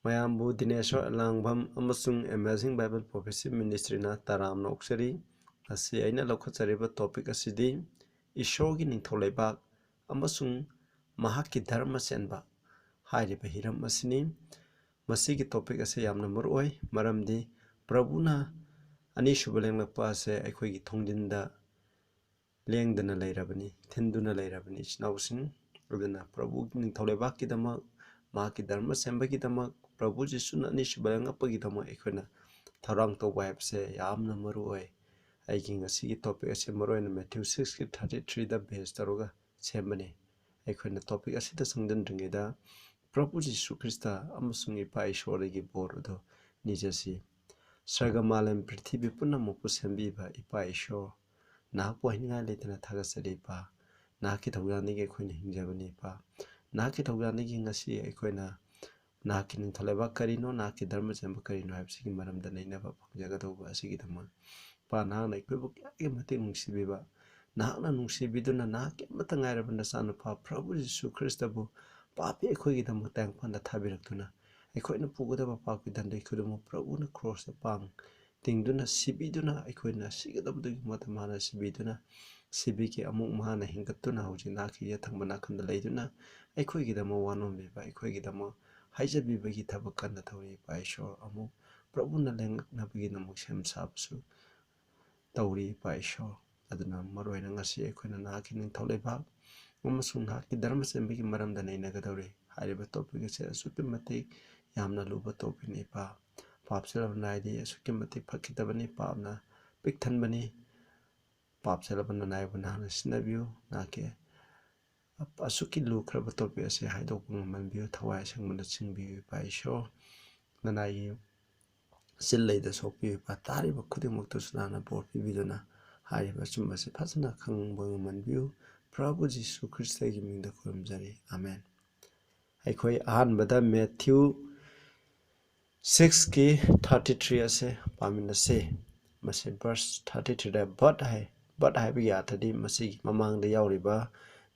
ꯃꯌꯥꯝꯕꯨ ꯗꯤꯅꯦꯁ꯭ꯋꯔ ꯂꯥꯡꯕꯝ ꯑꯃꯁꯨꯡ amazing Bible ꯄ꯭ꯔꯣꯐꯦꯁꯤ ꯃꯤꯅꯤꯁꯇ꯭ꯔꯤꯅ ꯇꯔꯥꯝꯅ ꯑꯣꯛꯆꯔꯤ꯫ ꯉꯁꯤ ꯑꯩꯅ ꯂꯧꯈꯠꯆꯔꯤꯕ ꯇꯣꯄꯤꯛ ꯑꯁꯤꯗꯤ ꯏꯁꯣꯔꯒꯤ ꯅꯤꯡꯊꯧ ꯂꯩꯕꯥꯛ ꯑꯃꯁꯨꯡ ꯃꯍꯥꯛꯀꯤ ꯙꯔꯃ ꯆꯦꯟꯕ ꯍꯥꯏꯔꯤꯕ ꯍꯤꯔꯝ ꯑꯁꯤꯅꯤ꯫ ꯃꯁꯤꯒꯤ ꯇꯣꯄꯤꯛ ꯑꯁꯤ ꯌꯥꯝꯅ ꯃꯔꯨꯑꯣꯏ ꯃꯔꯝꯗꯤ ꯄ꯭ꯔꯚꯨꯅ ꯑꯅꯤꯁꯨꯕ ꯂꯦꯡꯂꯛꯄ ꯑꯁꯤ ꯑꯩꯈꯣꯏꯒꯤ ꯊꯣꯡꯖꯤꯟꯗ ꯂꯦꯡꯗꯅ ꯂꯩꯔꯕꯅꯤ, ꯊꯤꯟꯗꯨꯅ ꯂꯩꯔꯕꯅꯤ ꯏꯆꯤꯟꯅꯥꯎꯁꯤꯡ꯫ ꯑꯗꯨꯅ ꯄ꯭ꯔꯚꯨꯒꯤ ꯅꯤꯡꯊꯧ ꯂꯩꯕꯥꯛꯀꯤꯗꯃꯛ, ꯃꯍꯥꯛꯀꯤ ꯙꯔꯃ ꯁꯦꯝꯕꯒꯤꯗꯃꯛ, ꯄ꯭ꯔꯚꯨ ꯖꯤꯁꯨꯅ ꯑꯅꯤꯁꯨꯕ ꯂꯦꯡꯂꯛꯄꯒꯤꯗꯃꯛ ꯑꯩꯈꯣꯏꯅ ꯊꯧꯔꯥꯡ ꯇꯧꯕ ꯍꯥꯏꯕꯁꯦ ꯌꯥꯝꯅ ꯃꯔꯨ ꯑꯣꯏ꯫ ꯑꯩꯒꯤ ꯉꯁꯤꯒꯤ ꯇꯣꯄꯤꯛ ꯑꯁꯤ ꯃꯔꯨꯑꯣꯏꯅ ꯃꯦꯊ꯭ꯌꯨ 6:33ꯗ ꯕꯦꯖ ꯇꯧꯔꯒ ꯁꯦꯝꯕꯅꯤ꯫ ꯑꯩꯈꯣꯏꯅ ꯇꯣꯄꯤꯛ ꯑꯁꯤꯗ ꯆꯪꯁꯤꯟꯗ꯭ꯔꯤꯉꯩꯗ ꯄ꯭ꯔꯚꯨ ꯖꯤꯁꯨ ꯈ꯭ꯔꯤꯁꯇ ꯑꯃꯁꯨꯡ ꯏꯄꯥ ꯏꯁꯣꯔꯒꯤ ꯕꯣꯔ ꯑꯗꯨ ꯅꯤꯖꯁꯤ꯫ ꯁꯔꯒ ꯃꯥꯂꯦꯝ ꯄ꯭ꯔꯤꯊꯤꯕꯤ ꯄꯨꯝꯅꯃꯛꯄꯨ ꯁꯦꯝꯕꯤꯕ ꯏꯄꯥ ꯏꯁꯣꯔ, ꯅꯍꯥꯛꯄꯨ ꯍꯥꯏꯅꯤꯡꯉꯥꯏ ꯂꯩꯇꯅ ꯊꯥꯒꯠꯆꯔꯤ ꯏꯄꯥ꯫ ꯅꯍꯥꯛꯀꯤ ꯊꯧꯖꯥꯟꯗꯒꯤ ꯑꯩꯈꯣꯏꯅ ꯍꯤꯡꯖꯕꯅꯤ ꯏꯄꯥ꯫ ꯅꯍꯥꯛꯀꯤ ꯊꯧꯖꯥꯟꯗꯒꯤ ꯉꯁꯤ ꯑꯩꯈꯣꯏꯅ ꯅꯍꯥꯛꯀꯤ ꯅꯤꯡꯊꯧ ꯂꯩꯕꯥꯛ ꯀꯔꯤꯅꯣ, ꯅꯍꯥꯛꯀꯤ ꯙꯔꯃ ꯆꯦꯟꯕ ꯀꯔꯤꯅꯣ ꯍꯥꯏꯕꯁꯤꯒꯤ ꯃꯔꯝꯗ ꯅꯩꯅꯕ ꯐꯪꯖꯒꯗꯧꯕ ꯑꯁꯤꯒꯤꯗꯃꯛ ꯏꯄꯥ, ꯅꯍꯥꯛꯅ ꯑꯩꯈꯣꯏꯕꯨ ꯀꯌꯥꯒꯤ ꯃꯇꯤꯛ ꯅꯨꯡꯁꯤꯕꯤꯕ, ꯅꯍꯥꯛꯅ ꯅꯨꯡꯁꯤꯕꯤꯗꯨꯅ ꯅꯍꯥꯛꯀꯤ ꯑꯃꯠꯇ ꯉꯥꯏꯔꯕ ꯅꯆꯥꯅꯨꯄꯥ ꯄ꯭ꯔꯚꯨ ꯖꯤꯁꯨ ꯈ꯭ꯔꯤꯁꯇꯕꯨ ꯄꯥꯄꯤ ꯑꯩꯈꯣꯏꯒꯤꯗꯃꯛ ꯇꯥꯏꯕꯪꯄꯥꯟꯗ ꯊꯥꯕꯤꯔꯛꯇꯨꯅ ꯑꯩꯈꯣꯏꯅ ꯄꯨꯒꯗꯕ ꯄꯥꯞꯀꯤ ꯗꯟꯗꯤ ꯈꯨꯗꯤꯡꯃꯛ ꯄ꯭ꯔꯚꯨꯅ ꯀ꯭ꯔꯣꯁꯇ ꯇꯤꯡꯗꯨꯅ ꯁꯤꯕꯤꯗꯨꯅ ꯑꯩꯈꯣꯏꯅ ꯁꯤꯒꯗꯕꯗꯨꯒꯤ ꯃꯍꯨꯠꯇ ꯃꯥꯅ ꯁꯤꯕꯤꯗꯨꯅ ꯁꯤꯕꯤꯒꯤ ꯑꯃꯨꯛ ꯃꯥꯅ ꯍꯤꯡꯒꯠꯇꯨꯅ ꯍꯧꯖꯤꯛ ꯅꯍꯥꯛꯀꯤ ꯌꯦꯠꯊꯪꯕ ꯅꯥꯀꯟꯗ ꯂꯩꯗꯨꯅ ꯑꯩꯈꯣꯏꯒꯤꯗꯃꯛ ꯋꯥꯅꯣꯝꯕꯤꯕ, ꯑꯩꯈꯣꯏꯒꯤꯗꯃꯛ ꯍꯥꯏꯖꯕꯤꯕꯒꯤ ꯊꯕꯛ ꯀꯟꯅ ꯇꯧꯔꯤ ꯏꯄꯥ ꯏꯁꯣꯔ꯫ ꯑꯃꯨꯛ ꯄ꯭ꯔꯚꯨꯅ ꯂꯦꯡꯂꯛꯅꯕꯒꯤꯗꯃꯛ ꯁꯦꯝ ꯁꯥꯕꯁꯨ ꯇꯧꯔꯤ ꯏꯄꯥ ꯏꯁꯣꯔ꯫ ꯑꯗꯨꯅ ꯃꯔꯨꯑꯣꯏꯅ ꯉꯁꯤ ꯑꯩꯈꯣꯏꯅ ꯅꯍꯥꯛꯀꯤ ꯅꯤꯡꯊꯧ ꯂꯩꯕꯥꯛ ꯑꯃꯁꯨꯡ ꯅꯍꯥꯛꯀꯤ ꯙꯔꯃ ꯆꯦꯟꯕꯒꯤ ꯃꯔꯝꯗ ꯅꯩꯅꯒꯗꯧꯔꯤ꯫ ꯍꯥꯏꯔꯤꯕ ꯇꯣꯄꯤꯛ ꯑꯁꯤ ꯑꯁꯨꯛꯀꯤ ꯃꯇꯤꯛ ꯌꯥꯝꯅ ꯂꯨꯕ ꯇꯣꯄꯤꯛꯅꯤ ꯏꯄꯥ꯫ ꯄꯥꯞ ꯆꯦꯜꯂꯕ ꯅꯥꯏꯗꯤ ꯑꯁꯨꯛꯀꯤ ꯃꯇꯤꯛ ꯐꯠꯈꯤꯗꯕꯅꯤ, ꯄꯥꯞꯅ ꯄꯤꯛ ꯊꯟꯕꯅꯤ꯫ ꯄꯥꯞ ꯆꯦꯜꯂꯕ ꯅꯅꯥꯏꯕꯨ ꯅꯍꯥꯛꯅ ꯁꯤꯟꯅꯕꯤꯌꯨ꯫ ꯅꯍꯥꯛꯀꯤ ꯑꯁꯨꯛꯀꯤ ꯂꯨꯈ꯭ꯔꯕ ꯇꯣꯄꯤꯛ ꯑꯁꯤ ꯍꯥꯏꯗꯣꯛꯄ ꯉꯝꯍꯟꯕꯤꯌꯨ, ꯊꯋꯥꯏ ꯑꯁꯦꯡꯕꯅ ꯆꯤꯡꯕꯤꯌꯨ ꯏꯄꯥ ꯏꯁꯣꯔ꯫ ꯅꯅꯥꯏꯒꯤ ꯆꯤꯜ ꯂꯩꯗ ꯁꯣꯛꯄꯤꯌꯨ ꯏꯄꯥ꯫ ꯇꯥꯔꯤꯕ ꯈꯨꯗꯤꯡꯃꯛꯇꯁꯨ ꯅꯍꯥꯛꯅ ꯕꯣꯔ ꯄꯤꯕꯤꯗꯨꯅ ꯍꯥꯏꯔꯤꯕ ꯑꯆꯨꯝꯕꯁꯤ ꯐꯖꯅ ꯈꯪꯕ ꯉꯝꯍꯟꯕꯤꯌꯨ꯫ ꯄ꯭ꯔꯚꯨ ꯖꯤꯁꯨ ꯈ꯭ꯔꯤꯁꯇꯒꯤ ꯃꯤꯡꯗ ꯈꯨꯔꯨꯝꯖꯔꯤ, ꯑꯃꯦꯟ꯫ ꯑꯩꯈꯣꯏ ꯑꯍꯥꯟꯕꯗ ꯃꯦꯊ꯭ꯌꯨ 6:33 ꯑꯁꯦ ꯄꯥꯃꯤꯟꯅꯁꯤ꯫ ꯃꯁꯤ ꯚꯔꯁ 33ꯗ ꯕꯠ ꯍꯥꯏ꯫ ꯕꯠ ꯍꯥꯏꯕꯒꯤ ꯑꯔꯊꯗꯤ ꯃꯁꯤꯒꯤ ꯃꯃꯥꯡꯗ ꯌꯥꯎꯔꯤꯕ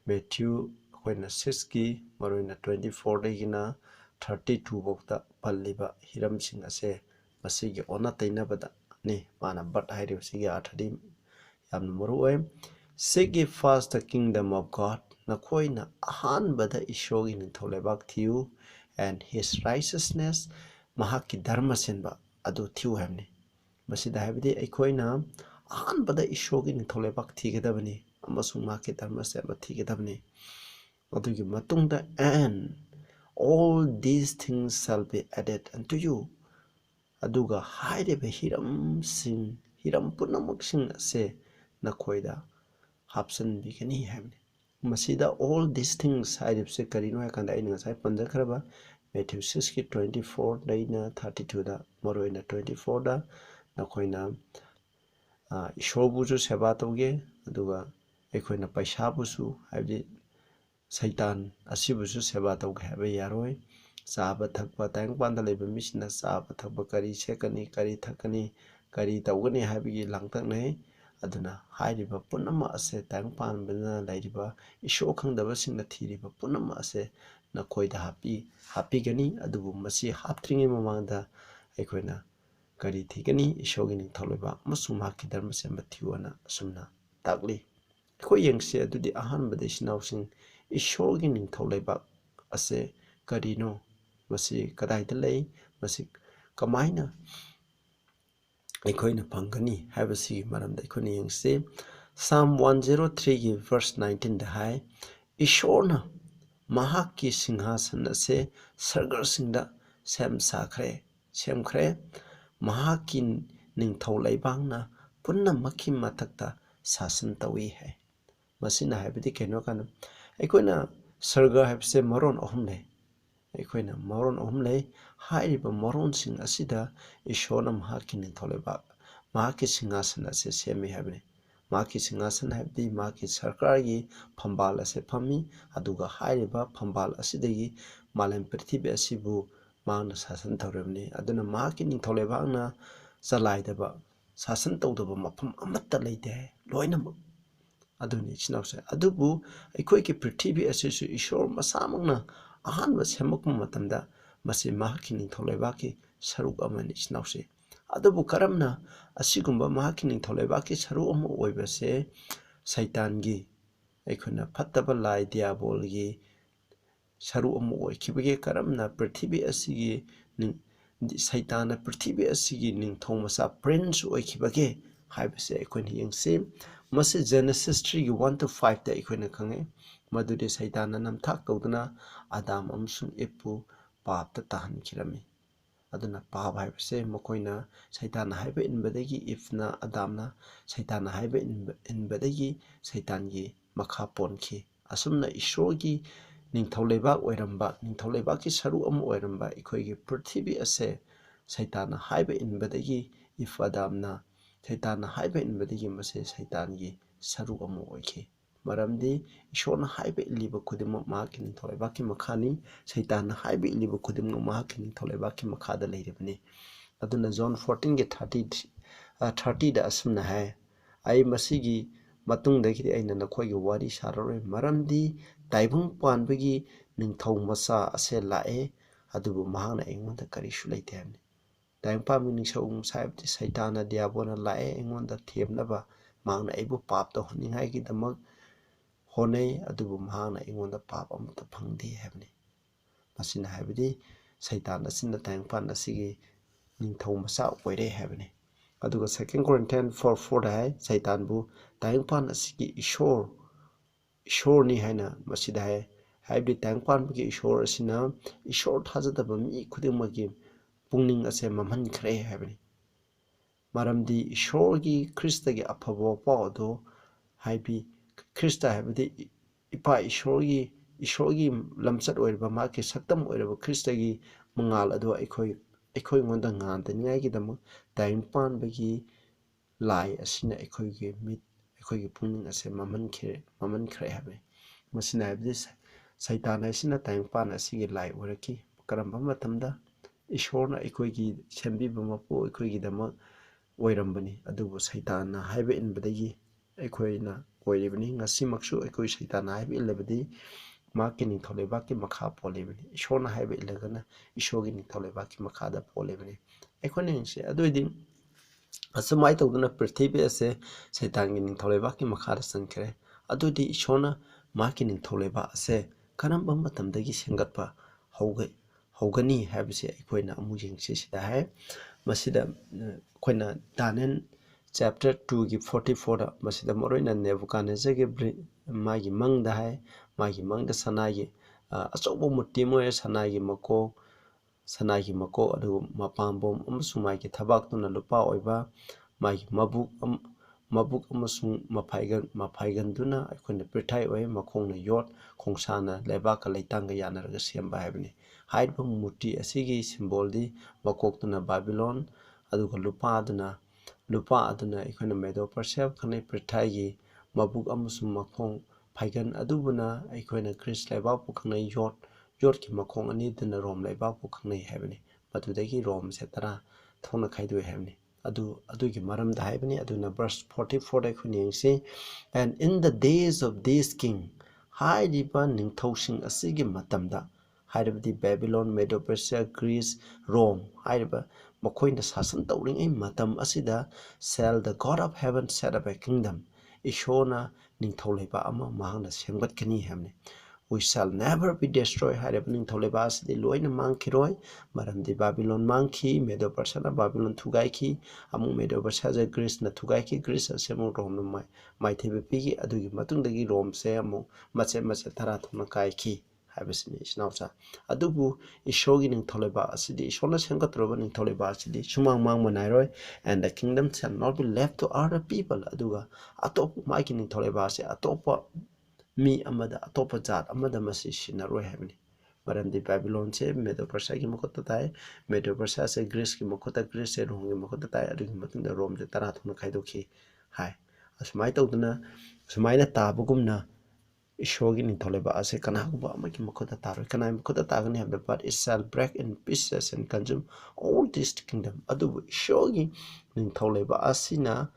ꯃꯦꯊ꯭ꯌꯨ ꯑꯩꯈꯣꯏꯅ 6ꯒꯤ ꯃꯔꯨꯑꯣꯏꯅ 24ꯗꯒꯤꯅ 32 ꯐꯥꯎꯗ ꯄꯜꯂꯤꯕ ꯍꯤꯔꯝꯁꯤꯡ ꯑꯁꯦ ꯃꯁꯤꯒꯤ ꯑꯣꯟꯅ ꯇꯩꯅꯕꯗꯅꯤ꯫ ꯃꯥꯅ ꯕꯠ ꯍꯥꯏꯔꯤꯕꯁꯤꯒꯤ ꯑꯔꯊꯗꯤ ꯌꯥꯝꯅ ꯃꯔꯨ ꯑꯣꯏ꯫ Seek ye first the kingdom of God. ꯅꯈꯣꯏꯅ ꯑꯍꯥꯟꯕꯗ ꯏꯁꯣꯔꯒꯤ ꯅꯤꯡꯊꯧ ꯂꯩꯕꯥꯛ ꯊꯤꯌꯨ, and his righteousness, ꯃꯍꯥꯛꯀꯤ ꯙꯔꯃ ꯆꯦꯟꯕ ꯑꯗꯨ ꯊꯤꯌꯨ ꯍꯥꯏꯕꯅꯤ꯫ ꯃꯁꯤꯗ ꯍꯥꯏꯕꯗꯤ ꯑꯩꯈꯣꯏꯅ ꯑꯍꯥꯟꯕꯗ ꯏꯁꯣꯔꯒꯤ ꯅꯤꯡꯊꯧ ꯂꯩꯕꯥꯛ ꯊꯤꯒꯗꯕꯅꯤ ꯑꯃꯁꯨꯡ ꯃꯍꯥꯛꯀꯤ ꯙꯔꯃ ꯆꯦꯟꯕ ꯊꯤꯒꯗꯕꯅꯤ꯫ ꯑꯗꯨꯒꯤ ꯃꯇꯨꯡꯗ and all these things shall be added unto you. ꯑꯗꯨꯒ ꯍꯥꯏꯔꯤꯕ ꯍꯤꯔꯝ ꯄꯨꯝꯅꯃꯛꯁꯤꯡ ꯑꯁꯦ ꯅꯈꯣꯏꯗ ꯍꯥꯞꯆꯤꯟꯕꯤꯒꯅꯤ ꯍꯥꯏꯕꯅꯤ꯫ ꯃꯁꯤꯗ all these things ꯍꯥꯏꯔꯤꯕꯁꯦ ꯀꯔꯤꯅꯣ ꯍꯥꯏꯀꯥꯟꯗ ꯑꯩꯅ ꯉꯁꯥꯏ ꯄꯟꯖꯈ꯭ꯔꯕ ꯃꯦꯊ꯭ꯌꯨ 6:24ꯗꯩꯅ 32ꯗ, ꯃꯔꯨꯑꯣꯏꯅ 24ꯗ ꯅꯈꯣꯏꯅ ꯏꯁꯣꯔꯕꯨꯁꯨ ꯁꯦꯕꯥ ꯇꯧꯒꯦ, ꯑꯗꯨꯒ ꯑꯩꯈꯣꯏꯅ ꯄꯩꯁꯥꯕꯨꯁꯨ ꯍꯥꯏꯕꯗꯤ ꯁꯩꯇꯥꯟ ꯑꯁꯤꯕꯨꯁꯨ ꯁꯦꯕꯥ ꯇꯧꯒꯦ ꯍꯥꯏꯕ ꯌꯥꯔꯣꯏ꯫ ꯆꯥꯕ ꯊꯛꯄ, ꯇꯥꯏꯕꯪꯄꯥꯟꯗ ꯂꯩꯕ ꯃꯤꯁꯤꯡꯅ ꯆꯥꯕ ꯊꯛꯄ, ꯀꯔꯤ ꯁꯦꯠꯀꯅꯤ, ꯀꯔꯤ ꯊꯛꯀꯅꯤ, ꯀꯔꯤ ꯇꯧꯒꯅꯤ ꯍꯥꯏꯕꯒꯤ ꯂꯥꯡꯇꯛꯅꯩ꯫ ꯑꯗꯨꯅ ꯍꯥꯏꯔꯤꯕ ꯄꯨꯝꯅꯃꯛ ꯑꯁꯦ ꯇꯥꯏꯕꯪꯄꯥꯟꯕꯗ ꯂꯩꯔꯤꯕ ꯏꯁꯣꯔ ꯈꯪꯗꯕꯁꯤꯡꯅ ꯊꯤꯔꯤꯕ ꯄꯨꯝꯅꯃꯛ ꯑꯁꯦ ꯅꯈꯣꯏꯗ ꯍꯥꯞꯄꯤꯒꯅꯤ꯫ ꯑꯗꯨꯕꯨ ꯃꯁꯤ ꯍꯥꯞꯇ꯭ꯔꯤꯉꯩ ꯃꯃꯥꯡꯗ ꯑꯩꯈꯣꯏꯅ ꯀꯔꯤ ꯊꯤꯒꯅꯤ? ꯏꯁꯣꯔꯒꯤ ꯅꯤꯡꯊꯧ ꯂꯩꯕꯥꯛ ꯑꯃꯁꯨꯡ ꯃꯍꯥꯛꯀꯤ ꯙꯔꯃ ꯆꯦꯟꯕ ꯊꯤꯌꯨꯑꯅ ꯑꯁꯨꯝꯅ ꯇꯥꯛꯂꯤ꯫ ꯑꯩꯈꯣꯏ ꯌꯦꯡꯁꯤ ꯑꯗꯨꯗꯤ ꯑꯍꯥꯟꯕꯗ ꯏꯆꯤꯟꯅꯥꯎꯁꯤꯡ, ꯏꯁꯣꯔꯒꯤ ꯅꯤꯡꯊꯧ ꯂꯩꯕꯥꯛ ꯑꯁꯦ ꯀꯔꯤꯅꯣ? ꯃꯁꯤ ꯀꯗꯥꯏꯗ ꯂꯩ? ꯃꯁꯤ ꯀꯃꯥꯏꯅ ꯑꯩꯈꯣꯏꯅ ꯐꯪꯒꯅꯤ ꯍꯥꯏꯕꯁꯤꯒꯤ ꯃꯔꯝꯗ ꯑꯩꯈꯣꯏꯅ ꯌꯦꯡꯁꯤ꯫ Psalm 103ꯒꯤ ꯚꯔꯁ 19ꯗ ꯍꯥꯏ, ꯏꯁꯣꯔꯅ ꯃꯍꯥꯛꯀꯤ ꯁꯤꯡꯍꯥꯁꯟ ꯑꯁꯦ ꯁꯔꯒꯔꯁꯤꯡꯗ ꯁꯦꯝꯈ꯭ꯔꯦ, ꯃꯍꯥꯛꯀꯤ ꯅꯤꯡꯊꯧ ꯂꯩꯕꯥꯛꯅ ꯄꯨꯝꯅꯃꯛꯀꯤ ꯃꯊꯛꯇ ꯁꯥꯁꯟ ꯇꯧꯏ ꯍꯥꯏ꯫ ꯃꯁꯤꯅ ꯍꯥꯏꯕꯗꯤ ꯀꯩꯅꯣ ꯀꯥꯟꯗ ꯑꯩꯈꯣꯏꯅ ꯁꯔꯒ ꯍꯥꯏꯕꯁꯦ ꯃꯔꯣꯟ ꯑꯍꯨꯝ ꯂꯩ꯫ ꯑꯩꯈꯣꯏꯅ ꯃꯔꯣꯟ ꯑꯍꯨꯝ ꯂꯩ꯫ ꯍꯥꯏꯔꯤꯕ ꯃꯔꯣꯟꯁꯤꯡ ꯑꯁꯤꯗ ꯏꯁꯣꯔꯅ ꯃꯍꯥꯛꯀꯤ ꯅꯤꯡꯊꯧ ꯂꯩꯕꯥꯛ, ꯃꯍꯥꯛꯀꯤ ꯁꯤꯡꯍꯥꯁꯟ ꯑꯁꯦ ꯁꯦꯝꯃꯤ ꯍꯥꯏꯕꯅꯤ꯫ ꯃꯍꯥꯛꯀꯤ ꯁꯤꯡꯍꯥꯁꯟ ꯍꯥꯏꯕꯗꯤ ꯃꯍꯥꯛꯀꯤ ꯁꯔꯀꯥꯔꯒꯤ ꯐꯝꯕꯥꯜ ꯑꯁꯦ ꯐꯝꯃꯤ, ꯑꯗꯨꯒ ꯍꯥꯏꯔꯤꯕ ꯐꯝꯕꯥꯜ ꯑꯁꯤꯗꯒꯤ ꯃꯥꯂꯦꯝ ꯄ꯭ꯔꯤꯊꯤꯕꯤ ꯑꯁꯤꯕꯨ ꯃꯍꯥꯛꯅ ꯁꯥꯁꯟ ꯇꯧꯔꯤꯕꯅꯤ꯫ ꯑꯗꯨꯅ ꯃꯍꯥꯛꯀꯤ ꯅꯤꯡꯊꯧ ꯂꯩꯕꯥꯛꯅ ꯆꯂꯥꯏꯗꯕ, ꯁꯥꯁꯟ ꯇꯧꯗꯕ ꯃꯐꯝ ꯑꯃꯠꯇ ꯂꯩꯇꯦ ꯍꯥꯏ, ꯂꯣꯏꯅꯃꯛ ꯑꯗꯨꯅꯤ ꯏꯆꯤꯟꯅꯥꯎꯁꯦ꯫ ꯑꯗꯨꯕꯨ ꯑꯩꯈꯣꯏꯒꯤ ꯄ꯭ꯔꯤꯊꯤꯕꯤ ꯑꯁꯤꯁꯨ ꯏꯁꯣꯔ ꯃꯁꯥꯃꯛꯅ ꯑꯍꯥꯟꯕ ꯁꯦꯝꯃꯛꯄ ꯃꯇꯝꯗ masi mahaki ningthau leibaki saruk amani isnause adubu karamna asigumba mahaki ningthau leibaki saruk ama oibase Saitangi akhona fattaba lai diabolgi saruk ama oikibage karamna prithvi asigi Saitana prithvi asigi ningthau masa prince oikibage haibase akhona yengse masi Genesis 3 gi 1 to 5 da akhona khange madudi Saitana namthak tawduna Adam amsung Eve pap ta tahan kirami aduna pap haibase makoina Saitana haiba inbadagi Eve Adamna Saitana haiba inbadagi Saitangi makha ponki asumna Ishworgi ningthau leibak oiramba ningthau leibaki saru ama oiramba ikoigi prithvi ase Saitana haiba inbadagi Eve Adamna Saitana haiba inbadagi mase Saitangi saru ama oiki maramdi Ishwarna haiba iliba khudimok mahaki ningthau leibaki makhani Saitana haiba iliba khudimok mahaki ningthau leibaki makhada leiribani aduna John 14 ge 30 da asumna hai ai masigi matungdagi aina nakhoigi wari sararoi maramdi taibung panbagi ningthau masa ase lae adubu mahangna engonda karisu leite hamni taibung panbagi ningthau masa habti Saitana diabona lae engonda themnaba mahangna aibu pap ta honingai gi damak honei adubu mahangna engonda pap amta phangdi habni masina habidi Saitan asina taibung pan asigi ningthau masa oire habni aduga 2 Corinthians 4:4 hai Saitan bu taibung pan asigi Ishwar ni haina masida hai haibdi taibung pan bagi Ishwar asina Ishwar thajadaba mi khudimagi pungning ase mamhan khre habni maramdi Ishworgi Kristagi afaba pao do haibi Krista habdi ipa Ishworgi lamsat oirba maki saktam oirba Kristagi mangal ado aikoi ngonda ngantanigai gidama taibung pan bagi lai asina aikoi mit aikoi pungning ase mamhan khre habni masina habdi Saitana asina taibung pan asigi lai oraki karamba matamda Ishwarna aikoi sembiba mapu aikoi dama oirambani adubu Saitana haiba inbadagi aikoina oiribani ngasimaksu aikoi Saitana haiba ilabadi maki ningthau leibaki makha polibani Ishwarna haiba ilagana Ishwargi ningthau leibaki makhada polibani aikona yengse aduidi asumai tawduna prithvi ase Saitangi ningthau leibaki makhada sankre aduidi Ishwarna maki ningthau leiba ase karamba matamdagi sengatpa hogani haibase aikoina amu yengse sida hai masida koina Daniel chapter 2 gi 44 da masida moroina Nebuchadnezzar ge magi mangda hai magi mangda sanagi achobo mutti moy sanagi mako adu mapambom amasung magi thabak tuna lupa oiba magi mabuk amasung mapaigan duna aikoina prithai oi makongna yot khongsana leibaka leitanga yanaraga semba haibani haiba mutti asigi symbol di makoktuna Babylon aduga lupa aduna aikoina Medo Persia khane prithai mabuk amasung makong phaigan adubuna aikoina Greece leibak pukhangnai yot ki makong ani duna Rome leibak pukhangnai haibani madudagi Rome se tara thongna khaidoi haibani adugi maramda haibani aduna verse 44 da khuni yengse and in the days of this king hairiba ningthausing asigi matamda hairabadi Babylon Medo Persia Greece Rome hairiba makoina sasan tawringai matam asida shall the God of heaven set up a kingdom Ishona ningthau leiba ama mahangna semgatkani hamne we shall never be destroyed hairaba ningthau leiba asidi loina mangkhiroi maramdi Babylon mangkhi Medo Persia na Babylon thugaiki amu Medo Persia ja Greece na thugaiki Greece asemu Rome na maithebe pigi adugi matungdagi Rome se amu mache thara thona kaiki haibasini isnaucha adubu Ishworgi ningthau leiba asidi Ishwarna semgatroba ningthau leiba asidi sumang manairoi and the kingdom shall not be left to other people aduga atop maki ningthau leiba ase atopa mi amada atopa jat amada masi sinaroi haibani maramdi Babylon se Medo Persia gi makota tai Medo Persia se Greece gi makota Greece se Rome gi makota tai adugi matungda Rome se tara thona khaidoki hai asumai tawduna sumaina tabagumna Ishworgi ningthau leiba ase kanaguba amaki makota taroi kanai makota tagani habda but it shall break in pieces and consume all this kingdom adubu Ishworgi ningthau leiba asina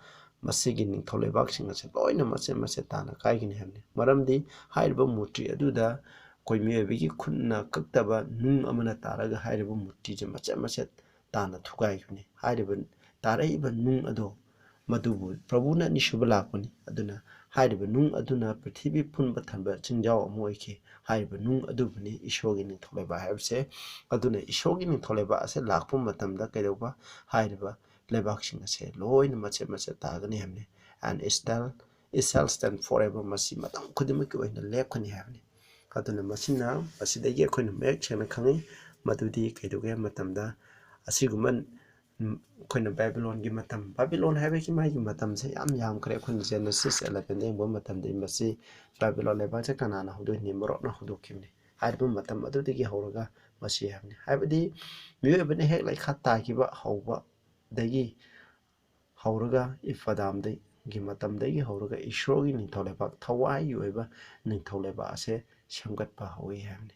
masigi ningthau leibak sing ase loina mache tana kaigini habni maramdi hairiba mutri aduda koi miyoibigi khunna kaktaba nung amana taraga hairiba mutti je macet macet tana thukai kuni hairiba taraiba nung ado madubu prabhuna nisuba lakpani aduna hairiba nung aduna prithibi punba thamba chingjao amu oike hairiba nung adubuni ishorgi ningtholeba haibse aduna ishorgi ningtholeba ase lakpa matamda kaidoba hairiba leibak sing ase loina macet macet tagani hamne and it shall stand forever masi matam khudimaki oina lepkani hamne aduna masina asidagi akoina mek chena khangi madudi kaidoge matamda asiguman koina Babylon gi matam Babylon haibe ki mai gi matam se yam kare koina Genesis 11 de bo matam de masi Babylon le ba se kanana hudu ni morok na hudu kimni haibu matam adu de gi horaga masi hamni haibadi miyo bane hek lai khatta ki ba hauba dagi horaga ifadam de gi matam de gi horaga ishrogi ni tholeba thawai yoiba ni tholeba ase shamgat pa hawi hamni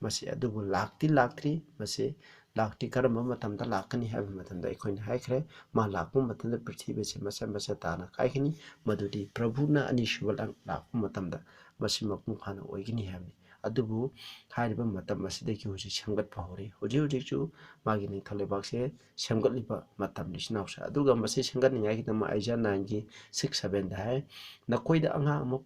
masi adubu laktri masi lakti karamba matamda lakani haiba matamda ikoina haikre ma lakpu matamda prithibi se masa masa tana kaikini madudi prabhuna anisubalang lakpu matamda masi mapung phana oigini haibni adubu hairiba matam masidagi huji shamgat phahori huji chu magi ni tholebak se shamgat liba matam ni sinawsa aduga masi shamgat ni ngai kitama aija 9 6 7 da hai nakoida anga ama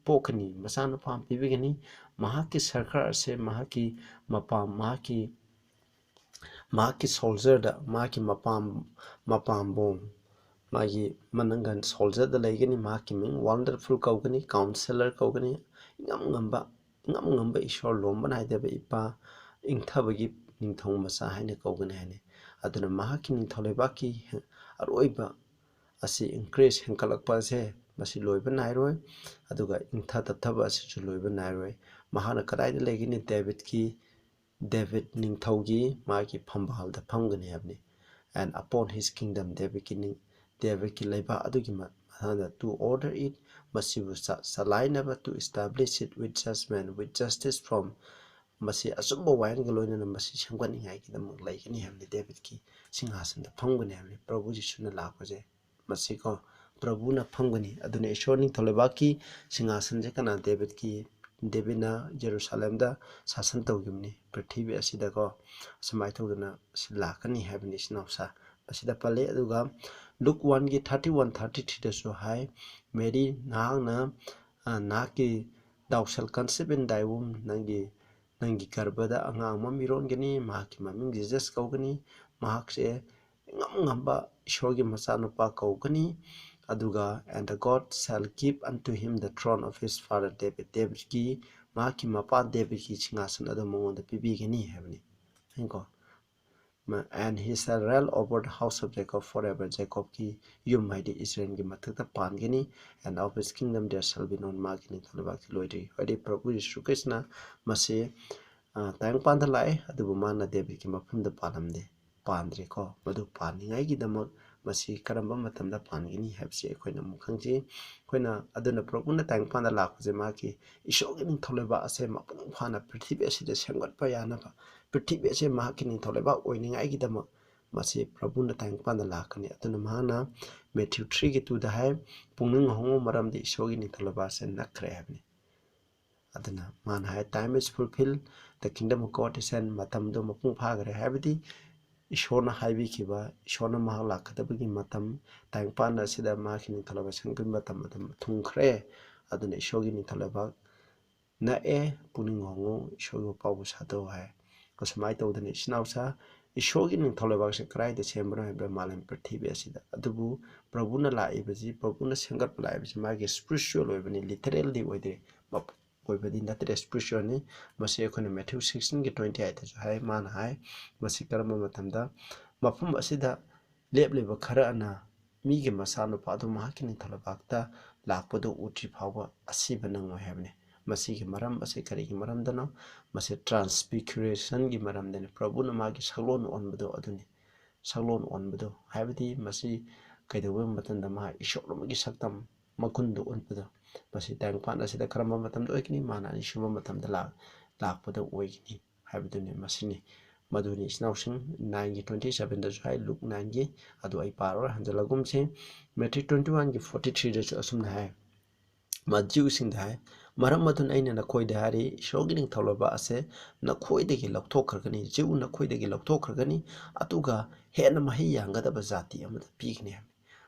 pokani masana pam pibigani mahaki sarkar se mahaki mapam mahaki soldier da mahaki mapam bom magi manangan soldier da laigani mahaki ming wonderful kaugani counselor kaugani ngamba ishor lomba naideba ipa ingthabagi ningthong masa haina kaugani haine aduna mahaki ningtholebaki aroiba asi increase henkalakpa se masi loiba nairoi aduga ingtha tathaba asi loiba nairoi mahana kadaida laigini David ningthaugi magi phambal da phamgani habni and upon his kingdom David ki leiba adugi mahana to order it masibu salainaba to establish it with judgment with justice from masi asumba wayan galoina na masi shamgani ngai ki dam laigani habni David ki singhasan da phamgani habni Prabhu Jisuna lakwaje masi ko Prabhu na phamgani aduna ishor ningtholebaki singhasan je kana David na Jerusalem da sasan tawgimni prithibi asida ko samai tawduna silakani habni sinawsa asida pale aduga Luke 1 gi 31 33 da so hai Mary nahangna naki dawsal concept daibum nangi garbada angang mamiron gani mahaki maming Jesus kaugani mahakse ngamba ishorgi masanupa kaugani aduga and the God shall give unto him the throne of his father David ki mahaki mapa David ki singasan adu mongonda pibigani habni hinko and he shall rule over the house of Jacob forever Jacob ki yum haidi Israel ki mathakta pangani and of his kingdom there shall be none magini thalabaki loidi haidi Prabhu Yishu Krishna masi tayang panda lai adubu mana David ki mafumda palamde pandre ko madu paningai gi damak masi karamba matamda pangini habsi ekoina mukhangji koina aduna Prabhu na tayang panda lakje maki ishogi ning tholeba ase mapung phana prithibi asida semgat pa yana ba prithibi ase mahaki ning tholeba oiningai gi damak masi Prabhu na tayang panda lakani aduna mahana Matthew 3 gi 2 da hai pungning hongo maramdi ishogi ning tholeba ase nakre habni aduna man hai time is fulfilled the kingdom of God is and matamdo mapung phagare habidi ishona haibi kiba ishona mahla kadabagi matam tangpan asida mahini thalaba sangin matam thungkhre aduna ishogi ni thalaba na puning hongo ishogi pawu sato hai kosmai tawdani sinawsa ishogi ni thalaba se krai de sembra hebra malam prithibi asida adubu Prabhu na laibaji Prabhu na sangat laibaji magi spiritual oibani literally oide oibadi natre spiritual ni masi ekhona Matthew 16 gi 28 jo hai man hai masi karama matamda mafum asida lebleba khara ana mi ge masano padu mahakini thalabakta lakpado utri phawa asiba nangoi habne masi ge maram ase kari ge maram dana masi transfiguration gi maram dana Prabhu na magi saglon onbado aduni saglon onbado habadi masi kaidawe matanda ma ishoklomi saktam makundu onbado masi tangpan asida karama matamda oikini mana ani shuma matamda lakpada oikini habaduni masini maduni snawsing 9:27 da hai Luke 9 gi adu ai paror hanjalagum se Matthew 21 gi 43 da asumna hai Matthew sing da hai Maram aduna aina nakoida hari Ishworgi ningthau leibak ase nakoidagi lauthokhragani jiu nakoidagi lauthokhragani atuga hena mahai yanggadaba jati amada pigni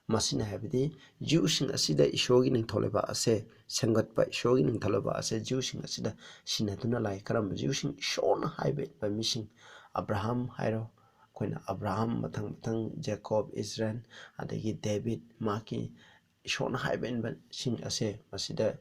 masina habidi jiu sing asida Ishworgi ningthau leibak ase sengatpa Ishworgi ningthau leibak ase jiu sing asida sinaduna lai karam jiu sing Ishorna haibe ba mising Abraham hairo koina Abraham matang Jacob Israel adagi David maki Ishorna haibe ba sing ase masida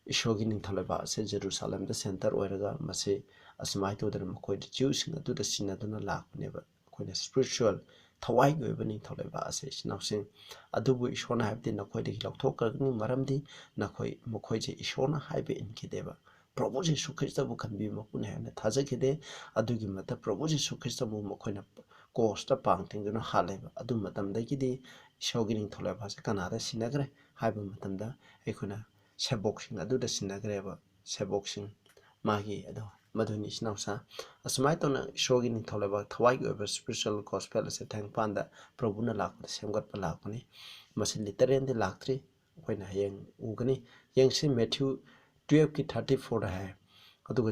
Ishworgi ningthau leibak ase Jerusalem da center oiraga mase asmai todana makoi Jew sing adu da sinaduna lakneba koina spiritual thawai gi oiba ningthau leibak ase sinawsing adubu Ishorna haibdi nakoi de lauthokkragni maramdi nakoi makoi je Ishorna haibe inkideba Prabhu Jesu Christa bu kanbi makune hana thajagide adugi mata Prabhu Jesu Christa bu makoina costa pangtingduna haleba adu matamdagidi Ishworgi ningthau leibak ase kanada sinagre haiba matamda aikuna seboksin aduda sinagreba seboksin magi ado maduni sinawsa asmai tona Ishworgi ningthau leibak thawai gi oiba spiritual gospel ase thangpanda Prabhuna lakpada semgatpa lakpani masi literal de laktri koina hayeng ugani yengsi Matthew 12 ki 34 da hai aduga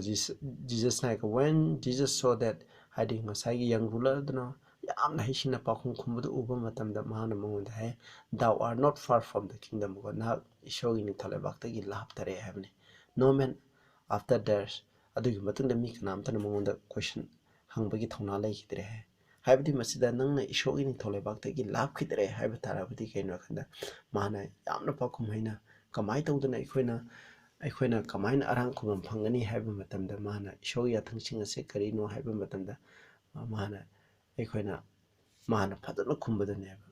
Jesus na ka when Jesus saw that hiding masai young ruler dana yamna hisina pakhum khumbudu uba matamda mahana mangunda hai thou are not far from the kingdom of God na Ishworgi ningthau leibak tagi laptare habni no man after that adugi matunda mi kanamtana mangunda question hangbagi thongna laikidre hai haibdi masida nangna Ishworgi ningthau leibak tagi lapkhidre haiba tarabdi kaino khanda mahana yamna pakhum haina kamai tawdana ꯑꯩꯈꯣꯏꯅ ꯀꯃꯥꯏꯅ ꯑꯔꯥꯡ ꯈꯨꯕꯝ ꯐꯪꯒꯅꯤ ꯍꯥꯏꯕ ꯃꯇꯝꯗ ꯃꯥꯅ ꯏꯁꯣꯔꯒꯤ ꯌꯥꯊꯪꯁꯤꯡ ꯑꯁꯤ ꯀꯔꯤꯅꯣ ꯍꯥꯏꯕ ꯃꯇꯝꯗ ꯃꯥꯅ ꯐꯖꯅ ꯈꯨꯝꯕꯗꯅꯦꯕ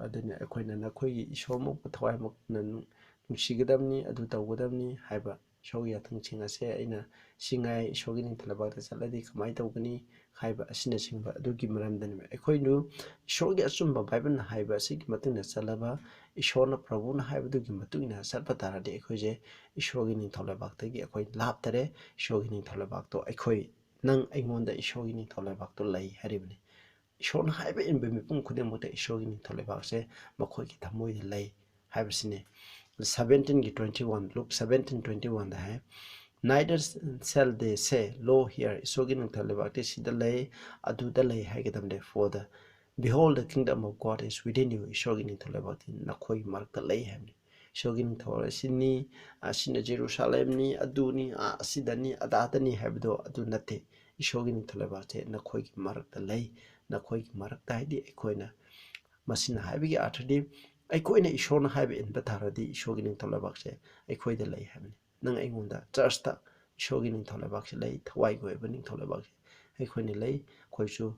ꯑꯗꯨꯅ ꯑꯩꯈꯣꯏꯅ ꯅꯈꯣꯏꯒꯤ ꯏꯁꯣꯔꯃꯛꯄꯨ ꯊꯋꯥꯏꯃꯛꯅ ꯅꯨꯡꯁꯤꯒꯗꯕꯅꯤ ꯑꯗꯨ ꯇꯧꯒꯗꯕꯅꯤ ꯍꯥꯏꯕ ꯏꯁꯣꯔꯒꯤ ꯌꯥꯊꯪꯁꯤꯡ ꯑꯁꯦ ꯑꯩꯅ ꯁꯤꯉꯥꯏ ꯏꯁꯣꯔꯒꯤ ꯅꯤꯡꯊꯧ ꯂꯩꯕꯥꯛꯇ ꯆꯠꯂꯗꯤ ꯀꯃꯥꯏꯅ ꯇꯧꯒꯅꯤ ꯍꯥꯏꯕ ꯑꯁꯤꯅꯆꯤꯡꯕ ꯑꯗꯨꯒꯤ ꯃꯔꯝꯗꯅꯦꯕ ꯑꯩꯈꯣꯏꯅ ꯏꯁꯣꯔꯒꯤ ꯑꯆꯨꯝꯕ ꯕꯥꯏꯕꯜꯅ ꯍꯥꯏꯕ ꯑꯁꯤꯒꯤ ꯃꯇꯨꯡꯗ ꯆꯠꯂꯕ ꯏꯁꯣꯔꯅ ꯄ꯭ꯔꯚꯨꯅ ꯍꯥꯏꯕꯗꯨꯒꯤ ꯃꯇꯨꯡꯏꯟꯅ ꯆꯠꯄ ꯇꯥꯔꯗꯤ ꯑꯩꯈꯣꯏꯁꯦ ꯏꯁꯣꯔꯒꯤ ꯅꯤꯡꯊꯧ ꯂꯩꯕꯥꯛꯇꯒꯤ ꯑꯩꯈꯣꯏ ꯂꯥꯞꯇꯔꯦ ꯏꯁꯣꯔꯒꯤ ꯅꯤꯡꯊꯧ ꯂꯩꯕꯥꯛꯇꯣ ꯑꯩꯈꯣꯏ ꯅꯪ ꯑꯩꯉꯣꯟꯗ ꯏꯁꯣꯔꯒꯤ ꯅꯤꯡꯊꯧ ꯂꯩꯕꯥꯛꯇꯣ ꯂꯩ ꯍꯥꯏꯔꯤꯕꯅꯤ ꯏꯁꯣꯔꯅ ꯍꯥꯏꯕ ꯏꯟꯕ ꯃꯤꯄꯨꯝ ꯈꯨꯗꯤꯡꯃꯛꯇ ꯏꯁꯣꯔꯒꯤ ꯅꯤꯡꯊꯧ ꯂꯩꯕꯥꯛꯁꯦ ꯃꯈꯣꯏꯒꯤ ꯊꯃꯣꯏꯗ ꯂꯩ ꯍꯥꯏꯕꯁꯤꯅꯤ 17:21 Luke 17:21 the high Neither shall they say, Lo here, Ishworgi ningthau leibakti sida lay, aduda lay haigadamde for the behold the kingdom of God is within you. Ishworgi ningthau leibakti nakhoi marakta lay hamni. Ishworgi ningthau asini asina Jerusalem ni aduni asidani adadani habdo adu nate. Ishworgi ningthau leibakti nakhoi marakta lay, nakhoi marakta haidi ekoina masina haibigi athadi ekoina Ishorna haibe inba taradi Ishworgi ningthau leibakse ekoida lay hamni. Nang aingonda churchta Ishworgi ningthau leibakse lay thawai gi oiba ningthau leibakse aikoini lay koisu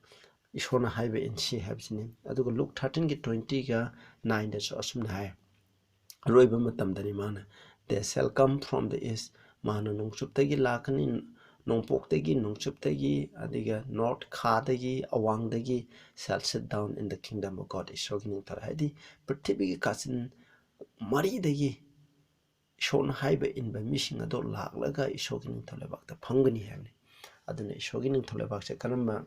Ishorna haibe insi habsini aduga Luke 13:20 ga 9 da so asumna hai roiba matamdani mana they shall come from the east mana nongchuptagi lakani nongpoktagi nongchuptagi adiga north khadagi awangdagi shall sit down in the kingdom of God Ishworgi ningthau haidi prithvi gi kasin mari dagi Ishorna haiba inba mishing ado laklaga Ishworgi ningthau leibakta phangani habni aduna Ishworgi ningthau leibakse karamba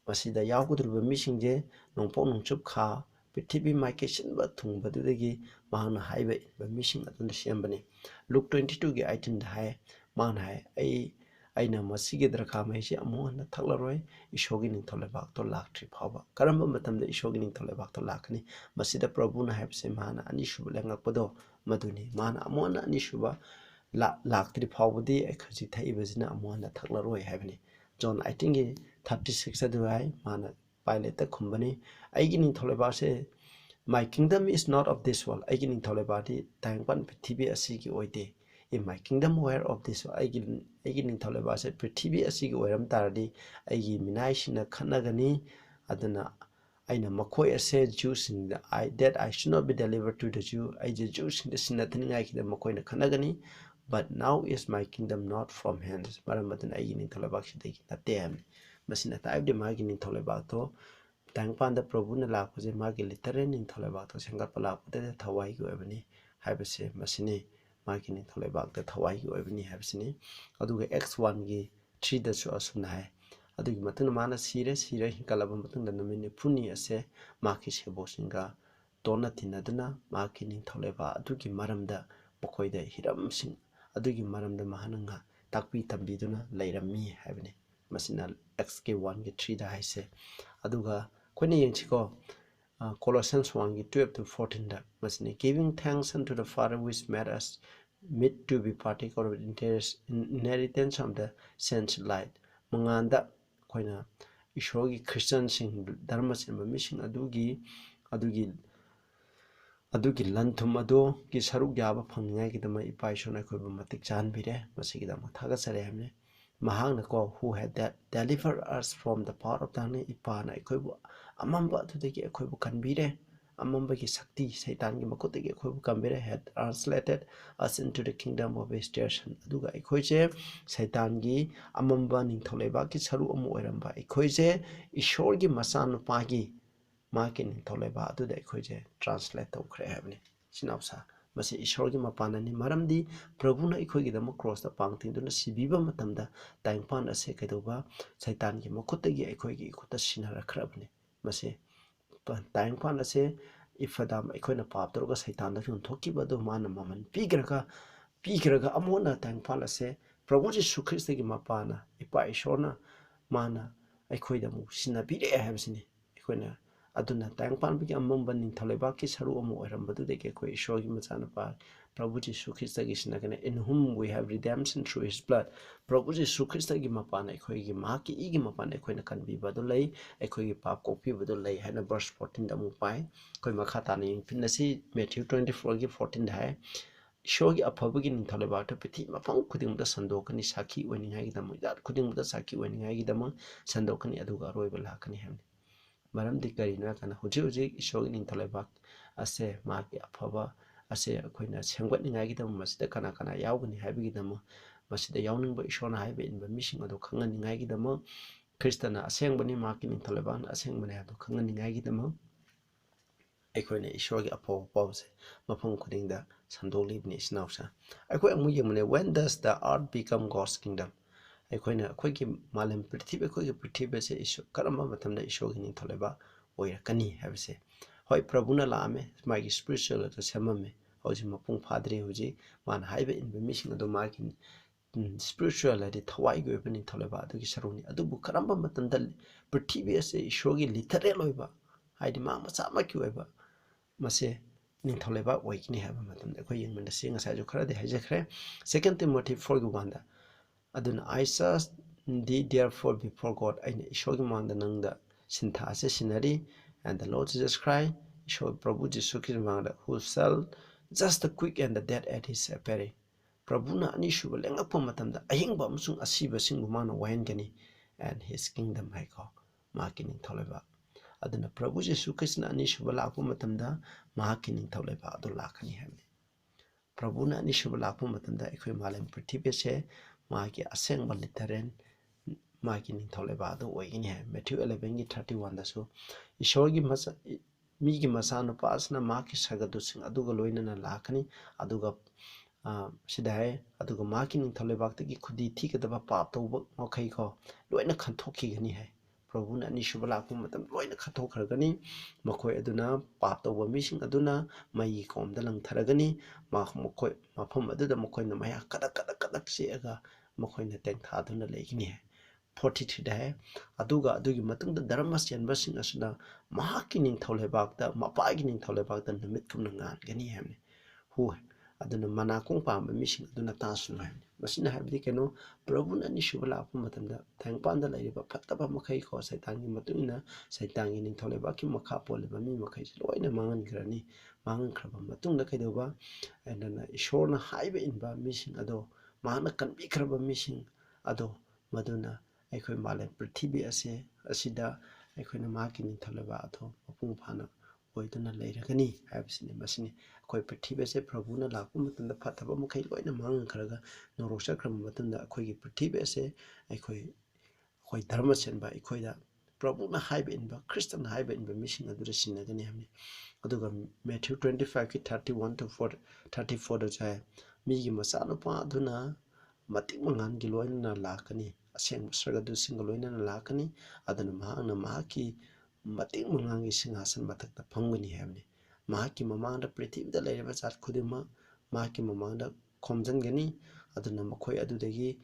masida yawgudruba mishingje nongpok nongchup kha prithvi maike sinba thungbadudagi mahana haiba inba mishing aduna sembani Luke 22 gi 18 da hai mana hai aina masigi drakha maisi amuhana thaklaroi Ishworgi ningthau leibakto laktri phawba karamba matamda Ishworgi ningthau leibakto lakani masida Prabhuna haibse mahana anishuba lengakpado maduni mana amuhana anishuba laktri phawbadi ekhaji thaibajina amuhana thaklaroi haibani John 18 gi 36 adu hai mana Pilate khumbani aigi ningthau leibakse my kingdom is not of this world aigi ningthau leibakti tangpan prithvi asigi oide in my kingdom where of this aigi ningthau leibakse prithvi asigi oiram taradi aigi minai sina khanagani aduna aina makoi ase Jews in the that I should not be delivered to the Jew aigi Jews in the sinatningai kida makoi na khanagani but now is my kingdom not from hands maramadun aigi ningthau leibakse dagi natte hamni masina taibde magi ningthau leibakto tangpanda Prabhuna lakpase magi literal ningthau leibakto sengatpa lakpade thawai gi oibani haibase masini magi ningthau leibakta thawai gi oibani haibasini aduga X1 gi 3 da su asumna hai adugi matuna mana sire hinkalaba matunda namini phuni ase maki sebosinga tona tinaduna maki ningthau leibak adugi maramda makoida hiramsing ꯑꯗꯨꯒꯤ ꯃꯔꯝꯗ ꯃꯍꯥꯛꯅ ꯇꯥꯛꯄꯤ ꯇꯝꯕꯤꯗꯨꯅ ꯂꯩꯔꯝꯃꯤ ꯍꯥꯏꯕꯅꯤ ꯃꯁꯤꯅ XK 1ꯒꯤ 3ꯗ ꯍꯥꯏꯁꯦ ꯑꯗꯨꯒ ꯑꯩꯈꯣꯏꯅ ꯌꯦꯡꯁꯤꯀꯣ Colossians 1ꯒꯤ 12 to 14ꯗ ꯃꯁꯤꯅꯤ giving thanks unto the Father which made us meet to be partaker of inheritance of the saints light ꯃꯉꯥꯟꯗ ꯑꯩꯈꯣꯏꯅ ꯏꯁꯣꯔꯒꯤ ꯈ꯭ꯔꯤꯁꯇꯤꯌꯟꯁꯤꯡ ꯙꯔꯃ ꯆꯦꯟꯕ ꯃꯤꯁꯤꯡ ꯑꯗꯨꯒꯤ ꯂꯟꯊꯨꯝ ꯑꯗꯨꯒꯤ ꯁꯔꯨꯛ ꯌꯥꯕ ꯐꯪꯅꯤꯡꯉꯥꯏꯒꯤꯗꯃꯛ ꯏꯄꯥ ꯏꯁꯣꯔꯅ ꯑꯩꯈꯣꯏꯕꯨ ꯃꯇꯤꯛ ꯆꯥꯍꯟꯕꯤꯔꯦ ꯃꯁꯤꯒꯤꯗꯃꯛ ꯊꯥꯒꯠꯆꯔꯦ ꯍꯥꯏꯕꯅꯤ ꯃꯍꯥꯛꯅꯀꯣ who had delivered us from the power of darkness ꯏꯄꯥꯅ ꯑꯩꯈꯣꯏꯕꯨ ꯑꯃꯝꯕ ꯑꯗꯨꯗꯒꯤ ꯑꯩꯈꯣꯏꯕꯨ ꯀꯟꯕꯤꯔꯦ ꯑꯃꯝꯕꯒꯤ ꯁꯛꯇꯤ ꯁꯩꯇꯥꯟꯒꯤ ꯃꯈꯨꯠꯇꯒꯤ ꯑꯩꯈꯣꯏꯕꯨ ꯀꯟꯕꯤꯔꯦ had translated us into the kingdom of his dear son ꯑꯗꯨꯒ ꯑꯩꯈꯣꯏꯁꯦ ꯁꯩꯇꯥꯟꯒꯤ ꯑꯃꯝꯕ ꯅꯤꯡꯊꯧ ꯂꯩꯕꯥꯛꯀꯤ ꯁꯔꯨꯛ ꯑꯃ ꯑꯣꯏꯔꯝꯕ ꯑꯩꯈꯣꯏꯁꯦ ꯏꯁꯣꯔꯒꯤ ꯃꯆꯥꯅꯨꯄꯥꯒꯤ ꯃꯥꯒꯤ ꯅꯤꯡꯊꯧ ꯂꯩꯕꯥꯛ ꯑꯗꯨꯗ ꯑꯩꯈꯣꯏꯁꯦ ꯇ꯭ꯔꯥꯟꯁꯂꯦꯠ ꯇꯧꯈ꯭ꯔꯦ ꯍꯥꯏꯕꯅꯤ ꯁꯤꯅꯥꯎꯁꯥ ꯃꯁꯤ ꯏꯁꯣꯔꯒꯤ ꯃꯄꯥꯟꯅꯅꯤ ꯃꯔꯝꯗꯤ ꯄ꯭ꯔꯚꯨꯅ ꯑꯩꯈꯣꯏꯒꯤꯗꯃꯛ ꯀ꯭ꯔꯣꯁꯇ ꯄꯥꯡ ꯇꯤꯡꯗꯨꯅ ꯁꯤꯕꯤꯕ ꯃꯇꯝꯗ ꯇꯥꯏꯪꯄꯥꯟ ꯑꯁꯦ ꯀꯩꯗꯧꯕ ꯁꯩꯇꯥꯟꯒꯤ ꯃꯈꯨꯠꯇꯒꯤ ꯑꯩꯈꯣꯏꯒꯤ ꯏꯈꯨꯠꯇ ꯁꯤꯟꯅꯔꯛꯈ꯭ꯔꯕꯅꯤ ꯃꯁꯤ ꯇꯥꯏꯪꯄꯥꯟ ꯑꯁꯦ ꯏꯐꯗꯥꯝ ꯑꯩꯈꯣꯏꯅ ꯄꯥꯞ ꯇꯧꯔꯒ ꯁꯩꯇꯥꯟꯗ ꯌꯣꯟꯊꯣꯛꯈꯤꯕ ꯑꯗꯨ ꯃꯥꯅ ꯃꯃꯜ ꯄꯤꯈ꯭ꯔꯒ ꯑꯃꯨꯛꯅ ꯇꯥꯏꯪꯄꯥꯟ ꯑꯁꯦ ꯄ꯭ꯔꯚꯨ ꯖꯤꯁꯨ ꯈ꯭ꯔꯤꯁꯇꯒꯤ ꯃꯄꯥꯅ ꯏꯄꯥ ꯏꯁꯣꯔꯅ ꯃꯥꯅ ꯑꯩꯈꯣꯏꯗ ꯑꯃꯨꯛ ꯁꯤꯟꯅꯕꯤꯔꯛꯑꯦ ꯍꯥꯏꯕꯁꯤꯅꯤ ꯑꯩꯈꯣꯏꯅ ꯑꯗꯨꯅ ꯇꯥꯏꯪꯄꯥꯟꯕꯒꯤ ꯑꯃꯝꯕ ꯅꯤꯡꯊꯧ ꯂꯩꯕꯥꯛꯀꯤ ꯁꯔꯨꯛ ꯑꯃ ꯑꯣꯏꯔꯝꯕꯗꯨꯗꯒꯤ ꯑꯩꯈꯣꯏ ꯏꯁꯣꯔꯒꯤ ꯃꯆꯥꯅꯨꯄꯥ ꯄ꯭ꯔꯚꯨ ꯖꯤꯁꯨ ꯈ꯭ꯔꯤꯁꯇꯒꯤ ꯁꯤꯟꯅꯒꯅꯤ in whom we have redemption through his blood ꯄ꯭ꯔꯚꯨ ꯖꯤꯁꯨ ꯈ꯭ꯔꯤꯁꯇꯒꯤ ꯃꯄꯥꯟ ꯑꯩꯈꯣꯏꯒꯤ ꯃꯍꯥꯛꯀꯤ ꯏꯒꯤ ꯃꯄꯥꯟ ꯑꯩꯈꯣꯏꯅ ꯀꯟꯕꯤꯕ ꯑꯗꯨ ꯂꯩ ꯑꯩꯈꯣꯏꯒꯤ ꯄꯥꯞ ꯀꯣꯛꯄꯤꯕꯗꯨ ꯂꯩ ꯍꯥꯏꯅ ꯚꯔꯁ 14ꯗ ꯑꯃꯨꯛ ꯄꯥꯏ ꯑꯩꯈꯣꯏ ꯃꯈꯥ ꯇꯥꯅ ꯌꯦꯡꯐꯤꯟꯅꯁꯤ Matthew 24ꯒꯤ 14ꯗ ꯍꯥꯏ ꯏꯁꯣꯔꯒꯤ ꯑꯐꯕꯒꯤ ꯅꯤꯡꯊꯧ ꯂꯩꯕꯥꯛꯇ ꯄ꯭ꯔꯤꯊꯤ ꯃꯐꯝ ꯈꯨꯗꯤꯡꯃꯛꯇ ꯁꯟꯗꯣꯛꯀꯅꯤ ꯁꯥꯈꯤ ꯑꯣꯏꯅꯤꯡꯉꯥꯏꯒꯤꯗꯃꯛ ꯖꯥꯠ ꯈꯨꯗꯤꯡꯃꯛꯇ ꯁꯥꯈꯤ ꯑꯣꯏꯅꯤꯡꯉꯥꯏꯒꯤꯗꯃꯛ ꯁꯟꯗꯣꯛꯀꯅꯤ ꯑꯗꯨꯒ ꯑꯔꯣꯏꯕ ꯂꯥꯛꯀꯅꯤ ꯍꯥꯏꯕꯅꯤ ꯃꯔꯝꯗꯤ ꯀꯔꯤꯅꯣ ꯍꯥꯏꯔꯀꯥꯟꯗ ꯍꯧꯖꯤꯛ ꯏꯁꯣꯔꯒꯤ ꯅꯤꯡꯊꯧ ꯂꯩꯕꯥꯛ ꯑꯁꯦ ꯃꯥꯒꯤ ꯑꯐꯕ ꯑꯁꯦ ꯑꯩꯈꯣꯏꯅ ꯁꯦꯝꯒꯠꯅꯤꯡꯉꯥꯏꯒꯤꯗꯃꯛ ꯃꯁꯤꯗ ꯀꯅꯥ ꯀꯅꯥ ꯌꯥꯎꯒꯅꯤ ꯍꯥꯏꯕꯒꯤꯗꯃꯛ ꯃꯁꯤꯗ ꯌꯥꯎꯅꯤꯡꯕ ꯏꯁꯣꯔꯅ ꯍꯥꯏꯕ ꯏꯟꯕ ꯃꯤꯁꯤꯡ ꯑꯗꯨ ꯈꯪꯍꯟꯅꯤꯡꯉꯥꯏꯒꯤꯗꯃꯛ ꯈ꯭ꯔꯤꯁꯇꯅ ꯑꯁꯦꯡꯕꯅꯤ ꯃꯍꯥꯛꯀꯤ ꯅꯤꯡꯊꯧ ꯂꯩꯕꯥꯛꯅ ꯑꯁꯦꯡꯕꯅꯤ ꯍꯥꯏꯕꯗꯨ ꯈꯪꯍꯟꯅꯤꯡꯉꯥꯏꯒꯤꯗꯃꯛ ꯑꯩꯈꯣꯏꯅ ꯏꯁꯣꯔꯒꯤ ꯑꯐꯕ ꯄꯥꯎꯁꯦ ꯃꯐꯝ ꯈꯨꯗꯤꯡꯗ ꯁꯟꯗꯣꯛꯂꯤꯕꯅꯤ ꯏꯆꯤꯟꯅꯥꯎꯁꯦ ꯑꯩꯈꯣꯏ ꯑꯃꯨꯛ ꯌꯦꯡꯕꯅꯦ when does the earth become God's kingdom ꯑꯩꯈꯣꯏꯅ ꯑꯩꯈꯣꯏꯒꯤ ꯃꯥꯂꯦꯝ ꯄ꯭ꯔꯤꯊꯤꯕꯤ ꯑꯩꯈꯣꯏꯒꯤ ꯄ꯭ꯔꯤꯊꯤꯕꯤ ꯑꯁꯦ ꯀꯔꯝꯕ ꯃꯇꯝꯗ ꯏꯁꯣꯔꯒꯤ ꯅꯤꯡꯊꯧ ꯂꯩꯕꯥꯛ ꯑꯣꯏꯔꯛꯀꯅꯤ ꯍꯥꯏꯕꯁꯦ ꯍꯣꯏ ꯄ꯭ꯔꯚꯨꯅ ꯂꯥꯛꯑꯝꯃꯦ ꯃꯥꯒꯤ ꯁ꯭ꯄꯤꯔꯤꯆꯨꯋꯦꯜ ꯑꯗꯨ ꯁꯦꯝꯃꯝꯃꯦ ꯍꯧꯖꯤꯛ ꯃꯄꯨꯡ ꯐꯥꯗ꯭ꯔꯤ ꯍꯧꯖꯤꯛ ꯃꯥꯅ ꯍꯥꯏꯕ ꯏꯟꯕ ꯃꯤꯁꯤꯡ ꯑꯗꯨ ꯃꯥꯒꯤ ꯁ꯭ꯄꯤꯔꯤꯆꯨꯋꯦꯜ ꯍꯥꯏꯗꯤ ꯊꯋꯥꯏꯒꯤ ꯑꯣꯏꯕ ꯅꯤꯡꯊꯧ ꯂꯩꯕꯥꯛ ꯑꯗꯨꯒꯤ ꯁꯔꯨꯛꯅꯤ ꯑꯗꯨꯕꯨ ꯀꯔꯝꯕ ꯃꯇꯝꯗ ꯄ꯭ꯔꯤꯊꯤꯕꯤ ꯑꯁꯦ ꯏꯁꯣꯔꯒꯤ ꯂꯤꯊꯔꯦꯜ ꯑꯣꯏꯕ ꯍꯥꯏꯗꯤ ꯃꯥ ꯃꯆꯥꯃꯛꯀꯤ ꯑꯣꯏꯕ ꯃꯁꯦ ꯅꯤꯡꯊꯧ ꯂꯩꯕꯥꯛ ꯑꯣꯏꯒꯅꯤ ꯍꯥꯏꯕ ꯃꯇꯝꯗ ꯑꯩꯈꯣꯏ ꯌꯦꯡꯃꯤꯟꯅꯁꯤ ꯉꯁꯥꯏꯁꯨ ꯈꯔꯗꯤ ꯍꯥꯏꯖꯈ꯭ꯔꯦ 2 Timothy 4ꯒꯤ 1ꯗ ꯑꯗꯨꯅ I charge thee therefore before God ꯑꯩꯅ ꯏꯁꯣꯔꯒꯤ ꯃꯃꯥꯡꯗ ꯅꯪꯗ ꯁꯤꯟꯊꯥ ꯑꯁꯤ scenery and the Lord Jesus Christ ꯏꯁꯣꯔ ꯄ꯭ꯔꯚꯨ ꯖꯤꯁꯨ ꯈ꯭ꯔꯤꯁꯇꯒꯤ ꯃꯃꯥꯡꯗ who shall just the quick and the dead at his appearing ꯄ꯭ꯔꯚꯨꯅ ꯑꯅꯤꯁꯨꯕ ꯂꯦꯡꯉꯛꯄ ꯃꯇꯝꯗ ꯑꯍꯤꯡꯕ ꯑꯃꯁꯨꯡ ꯑꯁꯤꯕꯁꯤꯡꯕꯨ ꯃꯥꯅ ꯋꯥꯍꯟꯒꯅꯤ and his kingdom ꯍꯥꯏꯀꯣ ꯃꯍꯥꯛꯀꯤ ꯅꯤꯡꯊꯧ ꯂꯩꯕꯥꯛ ꯑꯗꯨꯅ ꯄ꯭ꯔꯚꯨ ꯖꯤꯁꯨ ꯈ꯭ꯔꯤꯁꯇꯅ ꯑꯅꯤꯁꯨꯕ ꯂꯥꯛꯄ ꯃꯇꯝꯗ ꯃꯍꯥꯛꯀꯤ ꯅꯤꯡꯊꯧ ꯂꯩꯕꯥꯛ ꯑꯗꯨ ꯂꯥꯛꯀꯅꯤ ꯍꯥꯏꯕꯅꯤ ꯄ꯭ꯔꯚꯨꯅ ꯑꯅꯤꯁꯨꯕ ꯂꯥꯛꯄ ꯃꯇꯝꯗ ꯑꯩꯈꯣꯏ ꯃꯥꯂꯦꯝ ꯄ꯭ꯔꯤꯊꯤꯕꯤꯁꯦ ꯃꯥꯒꯤ ꯑꯁꯦꯡꯕ ꯂꯤꯊꯔꯦꯟ ꯃꯥꯒꯤ ꯅꯤꯡꯊꯧ ꯂꯩꯕꯥꯛ ꯑꯗꯨ ꯑꯣꯏꯒꯅꯤ ꯍꯥꯏ Matthew 11ꯒꯤ 31ꯗꯁꯨ ꯏꯁꯣꯔꯒꯤ ꯃꯤꯒꯤ ꯃꯆꯥꯅꯨꯄꯥ ꯑꯁꯤꯅ ꯃꯍꯥꯛꯀꯤ ꯁꯒꯗꯨꯁꯤꯡ ꯑꯗꯨꯒ ꯂꯣꯏꯅꯅ ꯂꯥꯛꯀꯅꯤ ꯑꯗꯨꯒ ꯁꯤꯗ ꯍꯥꯏ ꯑꯗꯨꯒ ꯃꯍꯥꯛꯀꯤ ꯅꯤꯡꯊꯧ ꯂꯩꯕꯥꯛꯇꯒꯤ ꯈꯨꯗꯤ ꯊꯤꯒꯗꯕ ꯄꯥꯞ ꯇꯧꯕ ꯃꯈꯩꯀꯣ ꯂꯣꯏꯅ ꯈꯟꯊꯣꯛꯈꯤꯒꯅꯤ ꯍꯥꯏ ꯄ꯭ꯔꯚꯨꯅ ꯑꯅꯤꯁꯨꯕ ꯂꯥꯛꯄ ꯃꯇꯝꯗ ꯂꯣꯏꯅ ꯈꯟꯊꯣꯛꯈ꯭ꯔꯒꯅꯤ ꯃꯈꯣꯏ ꯑꯗꯨꯅ ꯄꯥꯞ ꯇꯧꯕ ꯃꯤꯁꯤꯡ ꯑꯗꯨꯅ ꯃꯩꯒꯤ ꯀꯣꯝꯗ ꯂꯪꯊꯔꯒꯅꯤ ꯃꯈꯣꯏ ꯃꯐꯝ ꯑꯗꯨꯗ ꯃꯈꯣꯏꯅ ꯃꯌꯥ ꯀꯗꯛ ꯆꯦꯛꯑꯒ ꯃꯈꯣꯏꯅ ꯇꯦꯡꯊꯥꯗꯨꯅ ꯂꯩꯒꯅꯤ ꯍꯥꯏ 43ꯗ ꯍꯥꯏ ꯑꯗꯨꯒ ꯑꯗꯨꯒꯤ ꯃꯇꯨꯡꯗ ꯙꯔꯃ ꯆꯦꯟꯕꯁꯤꯡ ꯑꯁꯤꯅ ꯃꯍꯥꯛꯀꯤ ꯅꯤꯡꯊꯧ ꯂꯩꯕꯥꯛꯇ ꯃꯄꯥꯒꯤ ꯅꯤꯡꯊꯧ ꯂꯩꯕꯥꯛꯇ ꯅꯨꯃꯤꯠꯀꯨꯝꯅ ꯉꯥꯟꯒꯅꯤ ꯍꯥꯏꯕꯅꯤ ꯑꯗꯨꯅ ꯃꯅꯥꯀꯣꯡ ꯄꯥꯝꯕ ꯃꯤꯁꯤꯡ ꯑꯗꯨꯅ ꯇꯥꯁꯅꯨ ꯍꯥꯏꯕꯅꯤ ꯃꯁꯤꯅ ꯍꯥꯏꯕꯗꯤ ꯀꯩꯅꯣ ꯄ꯭ꯔꯚꯨꯅ ꯑꯅꯤꯁꯨꯕ ꯂꯥꯛꯄ ꯃꯇꯝꯗ ꯇꯥꯏꯪꯄꯥꯟꯗ ꯂꯩꯔꯤꯕ ꯐꯠꯇꯕ ꯃꯈꯩꯀꯣ ꯁꯩꯇꯥꯟꯒꯤ ꯃꯇꯨꯡꯏꯟꯅ ꯁꯩꯇꯥꯟꯒꯤ ꯅꯤꯡꯊꯧ ꯂꯩꯕꯥꯛꯀꯤ ꯃꯈꯥ ꯄꯣꯜꯂꯤꯕ ꯃꯤ ꯃꯈꯩꯁꯤ ꯂꯣꯏꯅ ꯃꯥꯡꯍꯟꯈ꯭ꯔꯅꯤ ꯃꯥꯡꯍꯟꯈ꯭ꯔꯕ ꯃꯇꯨꯡꯗ ꯀꯩꯗꯧꯕ ꯑꯗꯨꯅ ꯏꯁꯣꯔꯅ ꯍꯥꯏꯕ ꯏꯟꯕ ꯃꯤꯁꯤꯡ ꯑꯗꯣ ꯃꯍꯥꯛꯅ ꯀꯟꯕꯤꯈ꯭ꯔꯕ ꯃꯤꯁꯤꯡ ꯑꯗꯣ ꯃꯗꯨꯅ ꯑꯩꯈꯣꯏ ꯃꯥꯂꯦꯝ ꯄ꯭ꯔꯤꯊꯤꯕꯤ ꯑꯁꯤꯗ ꯑꯩꯈꯣꯏꯅ ꯃꯍꯥꯛꯀꯤ ꯅꯤꯡꯊꯧ ꯂꯩꯕꯥꯛ ꯑꯗꯣ ꯃꯄꯨꯡ ꯐꯥꯅ ꯑꯣꯏꯗꯨꯅ ꯂꯩꯔꯒꯅꯤ ꯍꯥꯏꯕꯁꯤꯅꯤ ꯃꯁꯤꯅꯤ ꯑꯩꯈꯣꯏ ꯄ꯭ꯔꯤꯊꯤꯕꯤ ꯑꯁꯦ ꯄ꯭ꯔꯚꯨꯅ ꯂꯥꯛꯄ ꯃꯇꯝꯗ ꯐꯠꯇꯕ ꯃꯈꯩ ꯂꯣꯏꯅ ꯃꯥꯡꯍꯟꯈ꯭ꯔꯒ ꯅꯣꯔꯣꯛ ꯆꯠꯈ꯭ꯔꯕ ꯃꯇꯨꯡꯗ ꯑꯩꯈꯣꯏꯒꯤ ꯄ꯭ꯔꯤꯊꯤꯕꯤ ꯑꯁꯦ ꯑꯩꯈꯣꯏ ꯙꯔꯃ ꯆꯦꯟꯕ ꯑꯩꯈꯣꯏꯗ ꯄ꯭ꯔꯚꯨꯅ ꯍꯥꯏꯕ ꯏꯟꯕ ꯈ꯭ꯔꯤꯁꯇꯅ ꯍꯥꯏꯕ ꯏꯟꯕ ꯃꯤꯁꯤꯡ ꯑꯗꯨꯗ ꯁꯤꯟꯅꯒꯅꯤ ꯍꯥꯏꯕꯅꯤ ꯑꯗꯨꯒ Matthew 25ꯒꯤ 31 to 34ꯗꯁꯨ ꯍꯥꯏ ꯃꯤꯒꯤ ꯃꯆꯥꯅꯨꯄꯥ ꯑꯗꯨꯅ ꯃꯇꯤꯛ ꯃꯉꯥꯟꯒꯤ ꯂꯣꯏꯅꯅ ꯂꯥꯛꯀꯅꯤ ꯑꯁꯦꯡꯕ ꯁꯔꯒꯗꯨꯁꯤꯡꯒ ꯂꯣꯏꯅꯅ ꯂꯥꯛꯀꯅꯤ ꯑꯗꯨꯅ ꯃꯍꯥꯛꯅ ꯃꯍꯥꯛꯀꯤ ꯃꯇꯤꯛ ꯃꯉꯥꯟꯒꯤ ꯁꯤꯡꯍꯥꯁꯟ ꯃꯊꯛꯇ ꯐꯝꯒꯅꯤ ꯍꯥꯏꯕꯅꯤ ꯃꯍꯥꯛꯀꯤ ꯃꯃꯥꯡꯗ ꯄ꯭ꯔꯤꯊꯤꯕꯤꯗ ꯂꯩꯔꯤꯕ ꯖꯥꯠ ꯈꯨꯗꯤꯡꯃꯛ ꯃꯍꯥꯛꯀꯤ ꯃꯃꯥꯡꯗ ꯈꯣꯝꯖꯤꯟꯒꯅꯤ aduna makhoi adudagi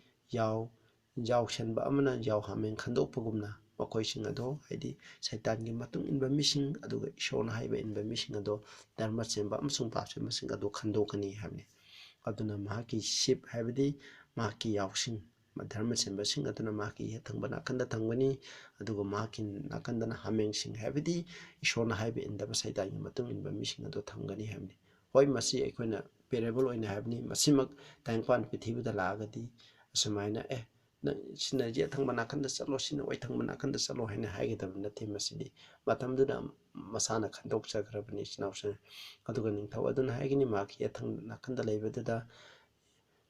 yaushanba amana yaw hamen khandokpagumna makhoi sing ado haidi saitangi matung inba mising aduga ishorna haiba inba mising ado dharma chemba amsung papse masing ado khandokani habni aduna mahaki ship haibadi mahaki yausing dharma chemba sing aduna mahaki thangba nakanda thangani aduga mahaki nakandana hameng sing haibadi ishorna haiba indaba saitangi matung inba mising ado thangani habni hoi masi aikoina parable oina habni masimak tangpan pithibida lagadi asamaina sina je thangba nakanda chalo sina oi thangba nakanda chalo haina haigedab nathi masidi matamduna masana khandok chagrabani sinawsa aduga ningthau aduna haigini maki thang nakanda leibadada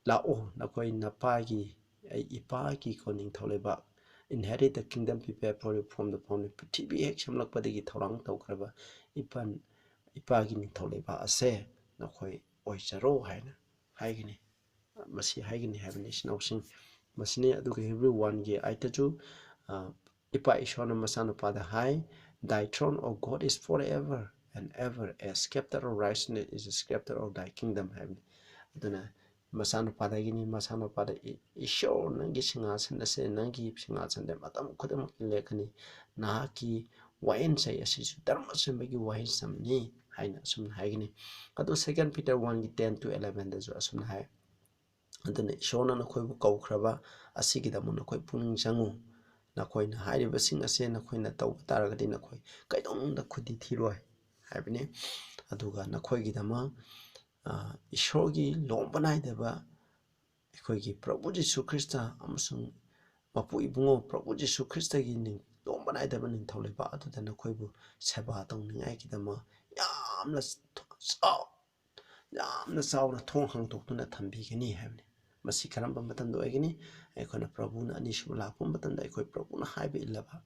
lao nakoi napagi ai ipagi ko ningthau leba inherit the kingdom prepare for you from the founding prithibi hek samlakpadagi thorang tawkraba ipagi ningthau leba ase nakoi oicharo haina haigini masi haigini habani sinawsing masini aduga Hebrew 1 gi aitaju ipa ishona masana pada hai thy throne of God is forever and ever a scepter of righteousness is a scepter of thy kingdom habani aduna masana pada gini masana pada ishor nangi singasan ase nangi singasan de matam khudam lekani nahaki wain sai asisu dharma sembagi wain samni haina sum haigini adu 2 Peter 1 gi 10 to 11 da jo asum hai aduna ishona nakhoibu kawkhraba asigidamo nakhoi puning jangu nakhoi hairibasing ase nakhoi na taw taragadi nakhoi kaidongda khudi thiroi habini aduga nakhoi gidama ishorgi lombanai deba aikoigi Prabhu Jisu Krista amasung mapu ibungo Prabhu Jisu Krista gi ning lombanai deba ning tholeba aduda nakhoi bu seba tongningai gidama yamna chawna thong hangtokduna thambigani habni masi karamba matamda oigini aikoina Prabhuna anishuba lakpa matamda aikoi Prabhuna haiba illaba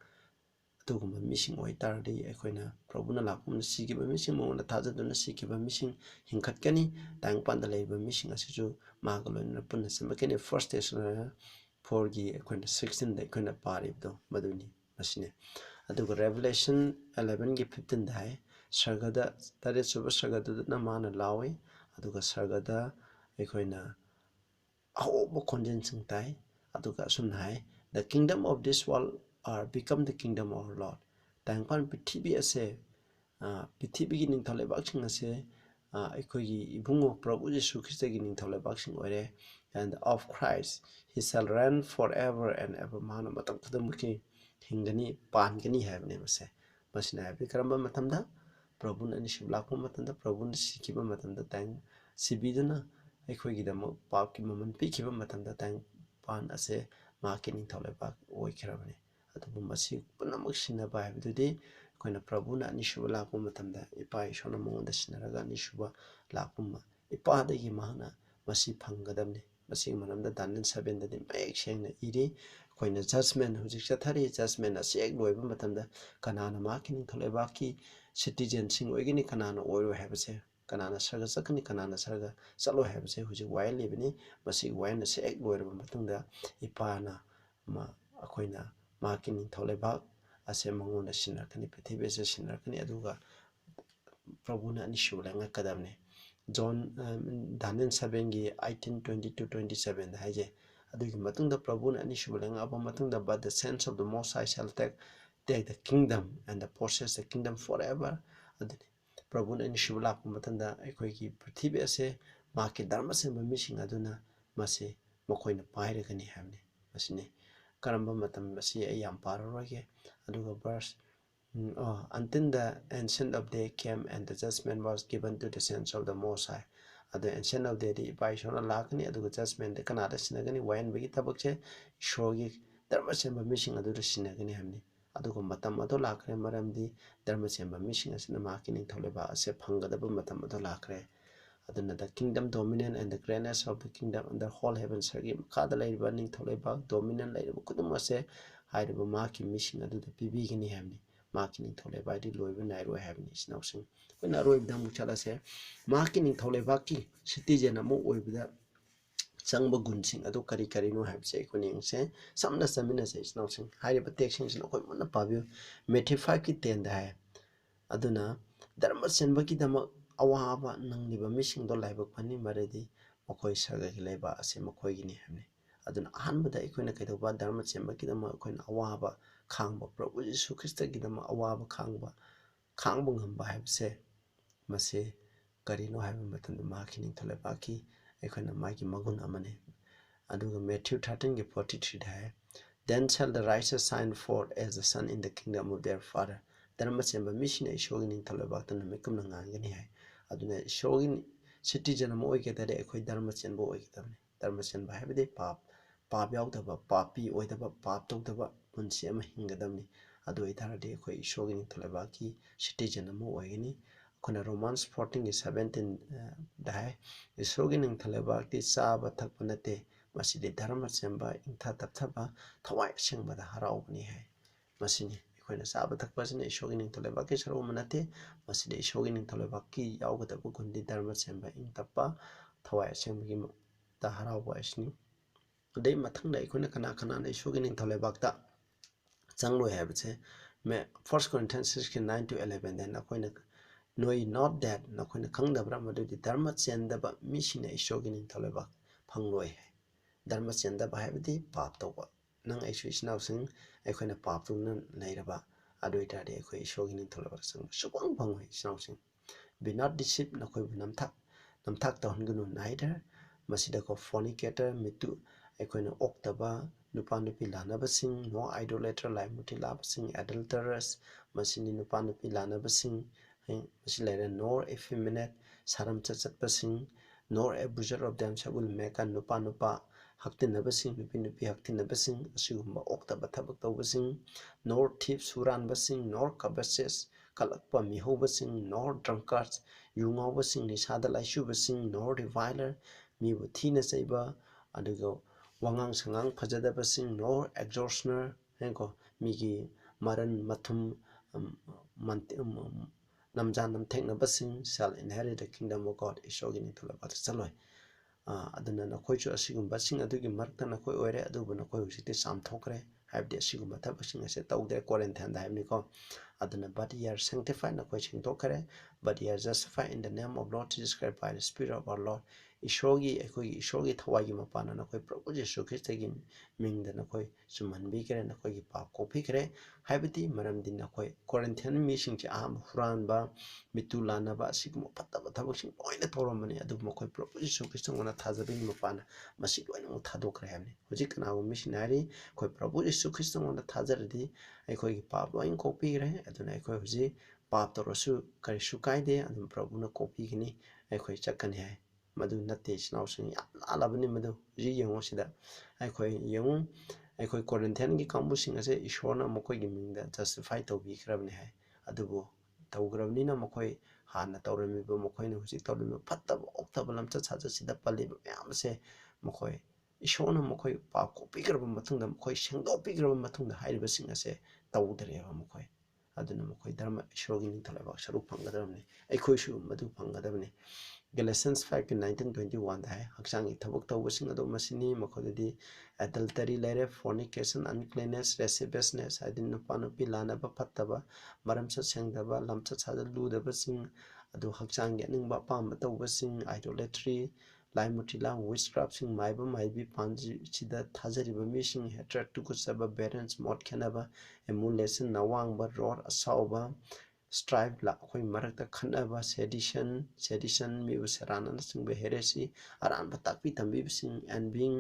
adugumba mising oitardi aikoina Prabhuna lakpumna sigiba mising mongona thajaduna sigiba mising hingkhatkani tangpanda leiba mising asisu magaloina punna sembakani first Thessalonians 4 gi aikoina 16 da aikoina paribdo maduni masine aduga Revelation 11 gi 15 da hai sargada tare suba sargaduna mana lawi aduga sargada aikoina ahobo khonjensing tai aduga sumna hai the kingdom of this world are become the kingdom of our Lord tangpan prithibi ase prithibi gi ningthau lebaksing ase aikoigi ibungo Prabhu Jisu Krista gi ningthau lebaksing oire and of Christ he shall reign forever and ever mana matam khudamki hingani pangani habne mase masina habi karamba matamda Prabhuna anishuba lakpa matamda Prabhuna sikiba matamda tang sibiduna aikoigidama papki maman pikiba matamda tang pan ase maki ningthau lebak oikrabani adubu masi punamak sinaba habidudi aikoina Prabhuna anishuba lakpa matamda ipa ishona mongonda sinaraga anishuba lakpuma ipadagi mahana masi phangadamni masi manamda Daniel 7 dadi mayek sengna iri aikoina judgment hujik chathari judgment ase ek loiba matamda kanana maki ningthau lebaki citizen sing oigini kanana oiro habase kanana sarga chakani kanana sarga chalo habase hujik wail libini masi wain ase ek loiraba matungda ipana ma akoina maki ningthau lebak ase mangonda sinarkani prithibi ase sinarkani aduga Prabhuna anishuba langa kadamne John Daniel 7 gi 18 22 27 haije adugi matungda Prabhuna anishuba langa aba matungda but the sense of the most high shall take the kingdom and the possess the kingdom forever aduni Prabhuna anishuba lakpa matanda aikoigi prithibi ase maki dharma semba mising aduna masi makoina pairagani habni masini karamba matam masi ai yam pararoge aduga verse until the ancient of day came and the judgment was given to the saints of the Most High. The ancient of day by Shona Lakani, the judgment the Canada Sinagani, Wayan Bigi Tabakche, Shogi, Dharmasemba missing a little Sinagani Hamni. Adugo Matamato Lakre, Maramdi, Dharmasemba missing as in a marking Toleba, as a Pangadabu Matamato Lakre. The kingdom dominion and the greatness of the kingdom and the whole heavens Sergim Kadalay burning Toleba, dominant like Kudumase, Hidable marking missing at the Pibigini Hamni. Marking Toleba did Loiva Nairo having his notion. When I wrote down Chalase, marking Tolebaki, citizen a more with that Sangba Gunsing, Ado Kari no have say, Kuning say, some Nasamina says nothing, high protections in Oimana Pavio, Metifaki ten the Aduna, Dharma Senbaki Dama Awaba Nangiba missing the live of Pani Maredi, ꯃꯈꯣꯏ ꯁꯔꯒꯒꯤ ꯂꯩꯕꯥꯛ ꯑꯁꯤ ꯃꯈꯣꯏꯒꯤꯅꯤ ꯍꯥꯏꯕꯅꯤ ꯑꯗꯨꯅ ꯑꯍꯥꯟꯕꯗ ꯑꯩꯈꯣꯏꯅ ꯀꯩꯗꯧꯕ ꯙꯔꯃ ꯆꯦꯟꯕꯒꯤꯗꯃꯛ ꯑꯩꯈꯣꯏꯅ ꯑꯋꯥꯕ ꯈꯥꯡꯕ ꯄ꯭ꯔꯚꯨ ꯌꯤꯁꯨ ꯈ꯭ꯔꯤꯁꯇꯒꯤꯗꯃꯛ ꯑꯋꯥꯕ ꯈꯥꯡꯕ ꯉꯝꯕ ꯍꯥꯏꯕꯁꯦ ꯃꯁꯤ ꯀꯔꯤꯅꯣ ꯍꯥꯏꯕ ꯃꯇꯝꯗ ꯃꯍꯥꯛꯀꯤ ꯅꯤꯡꯊꯧ ꯂꯩꯕꯥꯛꯀꯤ ꯑꯩꯈꯣꯏꯅ ꯃꯥꯒꯤ ꯃꯒꯨꯟ ꯑꯃꯅꯤ ꯑꯗꯨꯒ ꯃꯦꯊ꯭ꯌꯨ 13:43 ꯍꯥꯏ Then shall the righteous shine forth as the sun in the kingdom of their father. ꯙꯔꯃ ꯆꯦꯟꯕ ꯃꯤꯁꯤꯡꯅ ꯏꯁꯣꯔꯒꯤ ꯅꯤꯡꯊꯧ ꯂꯩꯕꯥꯛꯇ ꯅꯨꯃꯤꯠ ꯀꯨꯝꯅ ꯉꯥꯟꯒꯅꯤ ꯍꯥꯏ ꯑꯗꯨꯅ ꯏꯁꯣꯔꯒꯤ ꯁꯤꯇꯤꯖꯟ ꯑꯃ ꯑꯣꯏꯒꯗꯔꯦ ꯑꯩꯈꯣꯏ ꯙꯔꯃ ꯆꯦꯟꯕ ꯑꯣꯏꯒꯗꯕꯅꯤ ꯙꯔꯃ ꯆꯦꯟꯕ ꯍꯥꯏꯕꯗꯤ ꯄꯥꯞ ꯌꯥꯎꯗꯕ ꯄꯥꯄꯤ ꯑꯣꯏꯗꯕ ꯄꯥꯞ ꯇꯧꯗꯕ ꯄꯨꯟꯁꯤ ꯑꯃ ꯍꯤꯡꯒꯗꯕꯅꯤ ꯑꯗꯨ ꯑꯣꯏꯇꯥꯔꯗꯤ ꯑꯩꯈꯣꯏ ꯏꯁꯣꯔꯒꯤ ꯅꯤꯡꯊꯧ ꯂꯩꯕꯥꯛꯀꯤ ꯁꯤꯇꯤꯖꯟ ꯑꯃ ꯑꯣꯏꯒꯅꯤ ꯑꯩꯈꯣꯏꯅ ꯔꯣꯃꯥꯟꯁ 14:17 ꯍꯥꯏ ꯏꯁꯣꯔꯒꯤ ꯅꯤꯡꯊꯧ ꯂꯩꯕꯥꯛꯇꯤ ꯆꯥꯕ ꯊꯛꯄ ꯅꯠꯇꯦ ꯃꯁꯤꯗꯤ ꯙꯔꯃ ꯆꯦꯟꯕ ꯏꯪꯊ ꯇꯞꯊꯕ ꯊꯋꯥꯏ ꯑꯁꯦꯡꯕꯗ ꯍꯔꯥꯎꯕꯅꯤ ꯍꯥꯏ ꯃꯁꯤꯅꯤ ꯑꯩꯈꯣꯏꯅ ꯆꯥꯕ ꯊꯛꯄ ꯑꯁꯤꯅ ꯏꯁꯣꯔꯒꯤ ꯅꯤꯡꯊꯧ ꯂꯩꯕꯥꯛꯀꯤ ꯁꯔꯨꯛ ꯑꯃ ꯅꯠꯇꯦ ꯃꯁꯤꯗ ꯏꯁꯣꯔꯒꯤ ꯅꯤꯡꯊꯧ ꯂꯩꯕꯥꯛꯀꯤ ꯌꯥꯎꯒꯗꯕ ꯒꯨꯟꯗꯤ ꯙꯔꯃ ꯆꯦꯟꯕ ꯏꯪ ꯇꯞꯄ ꯊꯋꯥꯏ ꯑꯁꯦꯡꯕꯒꯤꯗ ꯍꯔꯥꯎꯕ ꯑꯁꯤꯅꯤ ꯑꯗꯩ ꯃꯊꯪꯗ ꯑꯩꯈꯣꯏꯅ ꯀꯅꯥꯅ ꯏꯁꯣꯔꯒꯤ ꯅꯤꯡꯊꯧ ꯂꯩꯕꯥꯛꯇ ꯆꯪꯂꯣꯏ ꯍꯥꯏꯕꯁꯦ 1 Corinthians 6:9-11 ꯅꯈꯣꯏꯅ ꯅꯣꯏ not that ꯅꯈꯣꯏꯅ ꯈꯪꯗꯕ꯭ꯔꯥ ꯃꯗꯨꯗꯤ ꯙꯔꯃ ꯆꯦꯟꯗꯕ ꯃꯤꯁꯤꯡꯅ ꯏꯁꯣꯔꯒꯤ ꯅꯤꯡꯊꯧ ꯂꯩꯕꯥꯛ ꯐꯪꯂꯣꯏ ꯍꯥꯏ ꯙꯔꯃ ꯆꯦꯟꯗꯕ ꯍꯥꯏꯕꯗꯤ ꯄꯥꯞ ꯇꯧꯕ ꯅꯪ ꯑꯩꯁꯨ ꯏꯆꯤꯟꯅꯥꯎꯁꯤꯡ ꯑꯩꯈꯣꯏꯅ ꯄꯥꯞ ꯇꯧꯅ ꯂꯩꯔꯕ ꯑꯗꯨ ꯑꯣꯏꯇꯥꯔꯗꯤ ꯑꯩꯈꯣꯏ ꯏꯁꯣꯔꯒꯤ ꯅꯤꯡꯊꯧ ꯂꯩꯕꯥꯛꯇ ꯆꯪꯕ ꯁꯨꯛꯐꯪ ꯐꯪꯉꯣꯏ ꯏꯆꯤꯟꯅꯥꯎꯁꯤꯡ Be not deceived ꯅꯈꯣꯏꯕꯨ ꯅꯝꯊꯥꯛ ꯇꯧꯍꯟꯒꯅꯨ neither ꯃꯁꯤꯗꯀꯣ fornicator ꯃꯤꯇꯨ ꯑꯩꯈꯣꯏꯅ ꯑꯣꯛꯇꯕ ꯅꯨꯄꯥ ꯅꯨꯄꯤ ꯂꯥꯟꯅꯕꯁꯤꯡ no idolater ꯂꯥꯏꯃꯨꯇꯤ ꯂꯥꯕꯁꯤꯡ adulterers ꯃꯁꯤꯅꯤ ꯅꯨꯄꯥ ꯅꯨꯄꯤ ꯂꯥꯟꯅꯕꯁꯤꯡ ꯃꯁꯤ ꯂꯩꯔꯦ nor effeminate ꯁꯥꯔꯝꯆꯠ ꯆꯠꯄꯁꯤꯡ nor abuser of themselves will make ꯅꯨꯄꯥ ꯍꯛꯇꯤꯟꯅꯕꯁꯤꯡ ꯅꯨꯄꯤ ꯍꯛꯇꯤꯟꯅꯕꯁꯤꯡ ꯑꯁꯤꯒꯨꯝꯕ ꯑꯣꯛꯇꯕ ꯊꯕꯛ ꯇꯧꯕꯁꯤꯡ nor thieves ꯍꯨꯔꯥꯟꯕꯁꯤꯡ nor covetous ꯀꯂꯛꯄ ꯃꯤꯍꯧꯕꯁꯤꯡ nor drunkards ꯌꯨ ꯉꯥꯎꯕꯁꯤꯡ ꯅꯤꯁꯥꯗ ꯂꯥꯏꯆꯨꯕꯁꯤꯡ nor reviler ꯃꯤꯕꯨ ꯊꯤꯅ ꯆꯩꯕ ꯑꯗꯨꯒ ꯋꯥꯉꯥꯡ ꯁꯉꯥꯡ ꯐꯖꯗꯕꯁꯤꯡ nor extortioner ꯍꯥꯏꯀꯣ ꯃꯤꯒꯤ ꯃꯔꯟ ꯃꯊꯨꯝ ꯅꯝꯖꯥ ꯅꯝꯊꯦꯛꯅꯕꯁꯤꯡ shall inherit the kingdom of God ꯏꯁꯣꯔꯒꯤ ꯅꯤꯡꯊꯧ ꯂꯩꯕꯥꯛꯇ ꯆꯠꯂꯣꯏ ꯑꯗꯨꯅ ꯅꯈꯣꯏꯁꯨ ꯑꯁꯤꯒꯨꯝꯕꯁꯤꯡ ꯑꯗꯨꯒꯤ ꯃꯔꯛꯇ ꯅꯈꯣꯏ ꯑꯣꯏꯔꯦ ꯑꯗꯨꯕꯨ ꯅꯈꯣꯏ ꯍꯧꯖꯤꯛꯇꯤ ꯆꯥꯝꯊꯣꯛꯈ꯭ꯔꯦ ꯍꯥꯏꯕꯗꯤ ꯑꯁꯤꯒꯨꯝꯕ ꯊꯕꯛꯁꯤꯡ ꯑꯁꯤ ꯇꯧꯗ꯭ꯔꯦ ꯀꯣꯔꯤꯟꯊꯤꯌꯟꯗ ꯍꯥꯏꯕꯅꯤꯀꯣ ꯑꯗꯨꯅ but ye are sanctified ꯅꯈꯣꯏ ꯁꯦꯡꯗꯣꯛꯈ꯭ꯔꯦ but ye are justified in the name of Lord Jesus Christ by the Spirit of our Lord ꯑꯩꯈꯣꯏꯒꯤ ꯏꯁꯣꯔꯒꯤ ꯊꯋꯥꯏꯒꯤ ꯃꯄꯥꯟꯅ ꯅꯈꯣꯏ ꯄ꯭ꯔꯚꯨ ꯌꯤꯁꯨ ꯈ꯭ꯔꯤꯁꯇꯒꯤ ꯃꯤꯡꯗ ꯅꯈꯣꯏ ꯆꯨꯝꯍꯟꯕꯤꯈ꯭ꯔꯦ ꯅꯈꯣꯏꯒꯤ ꯄꯥꯞ ꯀꯣꯛꯄꯤꯈ꯭ꯔꯦ ꯍꯥꯏꯕꯗꯤ ꯃꯔꯝꯗꯤ ꯅꯈꯣꯏ ꯀꯣꯔꯤꯟꯊꯤꯌꯟ ꯃꯤꯁꯤꯡꯁꯦ ꯑꯍꯥꯟꯕ ꯍꯨꯔꯥꯟꯕ ꯃꯤꯇꯨ ꯂꯥꯟꯅꯕ ꯑꯁꯤꯒꯨꯝꯕ ꯐꯠꯇꯕ ꯊꯕꯛꯁꯤꯡ ꯂꯣꯏꯅ ꯇꯧꯔꯝꯕꯅꯤ ꯑꯗꯨꯕꯨ ꯃꯈꯣꯏ ꯄ꯭ꯔꯚꯨ ꯌꯤꯁꯨ ꯈ꯭ꯔꯤꯁꯇꯉꯣꯟꯗ ꯊꯥꯖꯕꯒꯤ ꯃꯄꯥꯟꯅ ꯃꯁꯤ ꯂꯣꯏꯅꯃꯛ ꯊꯥꯗꯣꯛꯈ꯭ꯔꯦ ꯍꯥꯏꯕꯅꯤ ꯍꯧꯖꯤꯛ ꯀꯅꯥꯒꯨꯝꯕ ꯃꯤꯁꯤꯡꯅ ꯍꯥꯏꯔꯤ ꯑꯩꯈꯣꯏ ꯄ꯭ꯔꯚꯨ ꯌꯤꯁꯨ ꯈ꯭ꯔꯤꯁꯇꯉꯣꯟꯗ ꯊꯥꯖꯔꯗꯤ ꯑꯩꯈꯣꯏꯒꯤ ꯄꯥꯞ ꯂꯣꯏꯅ ꯀꯣꯛꯄꯤꯈ꯭ꯔꯦ ꯑꯗꯨꯅ ꯑꯩꯈꯣꯏ ꯍꯧꯖꯤꯛ ꯄꯥꯞ ꯇꯧꯔꯁꯨ ꯀꯔꯤꯁꯨ ꯀꯥꯏꯗꯦ ꯑꯗꯨꯝ ꯄ꯭ꯔꯚꯨꯅ ꯀꯣꯛꯄꯤꯒꯅꯤ ꯑꯩꯈꯣꯏ ꯆꯠꯀꯅꯤ ꯍꯥꯏ ꯃꯗꯨ ꯅꯠꯇꯦ ꯏꯆꯤꯟꯅꯥꯎꯁꯤꯡ ꯌꯥꯝ ꯂꯥꯜꯂꯕꯅꯤ ꯃꯗꯨ ꯍꯧꯖꯤꯛ ꯌꯦꯡꯉꯨ ꯁꯤꯗ ꯑꯩꯈꯣꯏ ꯀꯣꯔꯤꯟꯊꯤꯌꯟꯒꯤ ꯀꯥꯡꯕꯨꯁꯤꯡ ꯑꯁꯦ ꯏꯁꯣꯔꯅ ꯃꯈꯣꯏꯒꯤ ꯃꯤꯡꯗ ꯖꯁꯇꯤꯐꯥꯏ ꯇꯧꯕꯤꯈ꯭ꯔꯕꯅꯤ ꯍꯥꯏ ꯑꯗꯨꯕꯨ ꯇꯧꯈ꯭ꯔꯕꯅꯤꯅ ꯃꯈꯣꯏ ꯍꯥꯟꯅ ꯇꯧꯔꯝꯃꯤꯕ ꯃꯈꯣꯏꯅ ꯍꯧꯖꯤꯛ ꯇꯧꯔꯝꯃꯤꯕ ꯐꯠꯇꯕ ꯑꯣꯛꯇꯕ ꯂꯝꯆꯠ ꯁꯥꯖꯠꯁꯤꯗ ꯄꯜꯂꯤꯕ ꯃꯌꯥꯝ ꯑꯁꯦ ꯃꯈꯣꯏ ꯏꯁꯣꯔꯅ ꯃꯈꯣꯏ ꯄꯥꯞ ꯀꯣꯛꯄꯤꯈ꯭ꯔꯕ ꯃꯇꯨꯡꯗ ꯃꯈꯣꯏ ꯁꯦꯡꯗꯣꯛꯄꯤꯈ꯭ꯔꯕ ꯃꯇꯨꯡꯗ ꯍꯥꯏꯔꯤꯕꯁꯤꯡ ꯑꯁꯦ ꯇꯧꯗ꯭ꯔꯦꯕ ꯃꯈꯣꯏ ꯑꯗꯨꯅ ꯃꯈꯣꯏ ꯙꯔꯃ ꯏꯁꯣꯔꯒꯤ ꯅꯤꯡꯊꯧ ꯂꯩꯕꯥꯛ ꯁꯔꯨꯛ ꯐꯪꯒꯗꯕꯅꯤ ꯑꯩꯈꯣꯏꯁꯨ ꯃꯗꯨ ꯐꯪꯒꯗꯕꯅꯤ Galatians 5:19-21 ꯍꯥꯏ ꯍꯛꯆꯥꯡꯒꯤ ꯊꯕꯛ ꯇꯧꯕꯁꯤꯡ ꯑꯗꯨ ꯃꯁꯤꯅꯤ ꯃꯈꯣꯏꯗꯗꯤ adultery ꯂꯩꯔꯦ fornication uncleanness lasciviousness ꯍꯥꯏꯗꯤ ꯅꯨꯄꯥ ꯅꯨꯄꯤ ꯂꯥꯟꯅꯕ ꯐꯠꯇꯕ ꯃꯔꯝꯆꯠ ꯁꯦꯡꯗꯕ ꯂꯝꯆꯠ ꯁꯥꯖꯠ ꯂꯨꯗꯕꯁꯤꯡ ꯑꯗꯨ ꯍꯛꯆꯥꯡꯒꯤ ꯑꯅꯤꯡꯕ ꯑꯄꯥꯝꯕ ꯇꯧꯕꯁꯤꯡ idolatry ꯂꯥꯏꯃꯨꯇꯤ ꯋꯤꯆꯀ꯭ꯔꯥꯐꯁꯤꯡ ꯃꯥꯏꯕ ꯃꯥꯏꯕꯤ ꯄꯥꯟꯖꯤꯁꯤꯗ ꯊꯥꯖꯔꯤꯕ ꯃꯤꯁꯤꯡ ꯍꯦꯇ꯭ꯔꯦꯠ ꯇꯨꯀꯠꯆꯕ ꯕꯦꯔꯦꯟꯁ ꯃꯣꯠ ꯈꯦꯟꯅꯕ emulation ꯅꯋꯥꯡꯕ ꯔꯣꯠ ꯑꯁꯥꯎꯕ strife ꯑꯩꯈꯣꯏ ꯃꯔꯛꯇ ꯈꯠꯅꯕ sedition ꯃꯤꯕꯨ ꯁꯦꯔꯥꯟꯅꯆꯤꯡꯕ heresy ꯑꯔꯥꯟꯕ ꯇꯥꯛꯄꯤ ꯇꯝꯕꯤꯕꯁꯤꯡ envying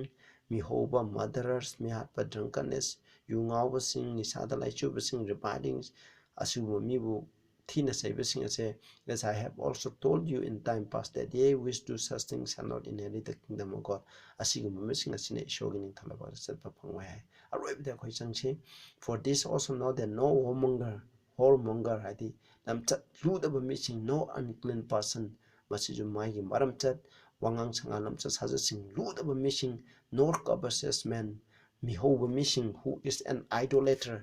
ꯃꯤꯍꯧꯕ murderers ꯃꯤꯍꯥꯠꯄ drunkenness ꯌꯨ ꯉꯥꯎꯕꯁꯤꯡ ꯅꯤꯁꯥꯗ ꯂꯥꯏꯆꯨꯕꯁꯤꯡ reviling ꯑꯁꯤꯒꯨꯝꯕ ꯃꯤꯕꯨ ꯊꯤꯅ ꯆꯩꯕꯁꯤꯡ ꯑꯁꯦ as I have also told you in time past that ye which do such things shall not inherit the kingdom of God ꯑꯁꯤꯒꯨꯝꯕ ꯃꯤꯁꯤꯡ ꯑꯁꯤꯅ ꯏꯁꯣꯔꯒꯤ ꯅꯤꯡꯊꯧ ꯂꯩꯕꯥꯛꯇ ꯆꯠꯄ ꯐꯪꯉꯣꯏ ꯍꯥꯏ ꯑꯔꯣꯏꯕꯗ ꯑꯩꯈꯣꯏ ꯆꯪꯁꯤ for this also know that no whoremonger ꯍꯥꯏꯗꯤ ꯂꯝꯆꯠ ꯂꯨꯗꯕ ꯃꯤꯁꯤꯡ no unclean person ꯃꯁꯤꯁꯨ ꯃꯥꯒꯤ ꯃꯔꯝꯆꯠ ꯋꯥꯉꯥꯡ ꯁꯉꯥꯡ ꯂꯝꯆꯠ ꯁꯥꯖꯠꯁꯤꯡ ꯂꯨꯗꯕ ꯃꯤꯁꯤꯡ nor covetous man ꯃꯤꯍꯧꯕ ꯃꯤꯁꯤꯡ who is an idolater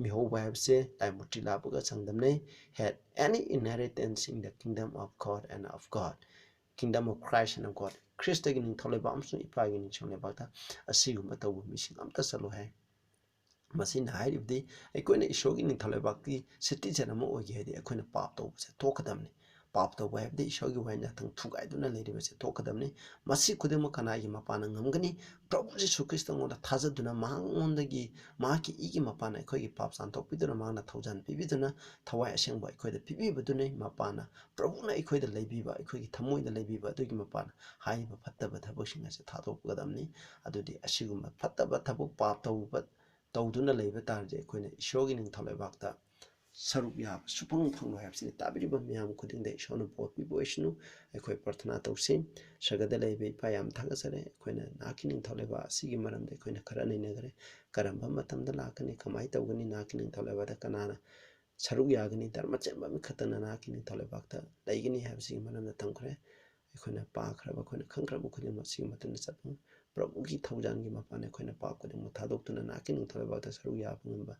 ꯃꯤꯍꯧꯕ ꯍꯥꯏꯕꯁꯦ ꯂꯥꯏꯃꯨꯇꯤ ꯂꯥꯕꯒ ꯆꯥꯡꯗꯝꯅꯩ had any inheritance in the kingdom of God and of God kingdom of Christ and of God ꯈ꯭ꯔꯤꯁꯇꯒꯤ ꯅꯤꯡꯊꯧ ꯂꯩꯕꯥꯛ ꯑꯃꯁꯨꯡ ꯏꯄꯥꯒꯤ ꯅꯤꯡꯊꯧ ꯂꯩꯕꯥꯛꯇ ꯑꯁꯤꯒꯨꯝꯕ ꯇꯧꯕ ꯃꯤꯁꯤꯡ ꯑꯝꯇ ꯆꯠꯂꯣ ꯍꯥꯏ ꯃꯁꯤꯅ ꯍꯥꯏꯔꯤꯕꯗꯤ ꯑꯩꯈꯣꯏꯅ ꯏꯁꯣꯔꯒꯤ ꯅꯤꯡꯊꯧ ꯂꯩꯕꯥꯛꯀꯤ ꯁꯤꯇꯤꯖꯟ ꯑꯃ ꯑꯣꯏꯒꯦ ꯍꯥꯏꯗꯤ ꯑꯩꯈꯣꯏꯅ ꯄꯥꯞ ꯇꯧꯕꯁꯦ ꯇꯣꯛꯀꯗꯕꯅꯤ पाप तौबा है ईश्वर की वाइन थंग थुगाइदुना लेरिबसे थोकदबनी मसी खुदिम कनागी मपाना ngमगनी प्रभु जीसु ख्रिस्ट ngोदा थाजदुना मांगोंदगी माकी इगी मपाना अखोगी पाप सांतोकपिदुना मांगना थौजान पिबिदुना थवाई असेंबा अखोइदा पिबिबदुनै मपाना प्रभुना अखोइदा लेबिबा अखोगी थमोइदा लेबिबा अदुगी मपाना हाइबा फत्तबा थबकसिंग असे थादोकगदमनी अदुदि असिगुम्बा फत्तबा थबक पाप तौबा तौदुना लेबा तारजे अखोइना ईश्वरगी निंगथौ लेबाकता सरुक याब सुफंग फंगलो हैबसिनि ताबिरिबा मियाम खुदिंदा ईश्वरना बोध पिबो ओइसनु अखोइ प्रार्थना तौसि सगदा लेबे इपा याम थागसरे अखोइना नाकी निंगथौ लेबा असिगी मरमदे अखोइना खरा नैनगरे करम्बा मतमदा लाकनि कमाइ तौगनि नाकी निंगथौ लेबादा कनाना सरुक यागनि धर्म चेंबा मिखतना नाकी निंगथौ लेबाकता लैगनि हैबसिगी मरमदा तमखरे अखोइना पाखरबा अखोइना खंखरबा खुदिंबा असिगी मतना चपन प्रभुगी थौजानगी मपाने अखोइना पाप खुदिंबा थादोक्तुना नाकी निंगथौ लेबाकता सरुक याब ngamba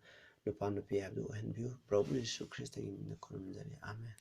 नुपा नुपी हैबदु ओहनबियु प्रभु यीशु ख्रिस्ट की मिंदा खुरुमजरी आमेन।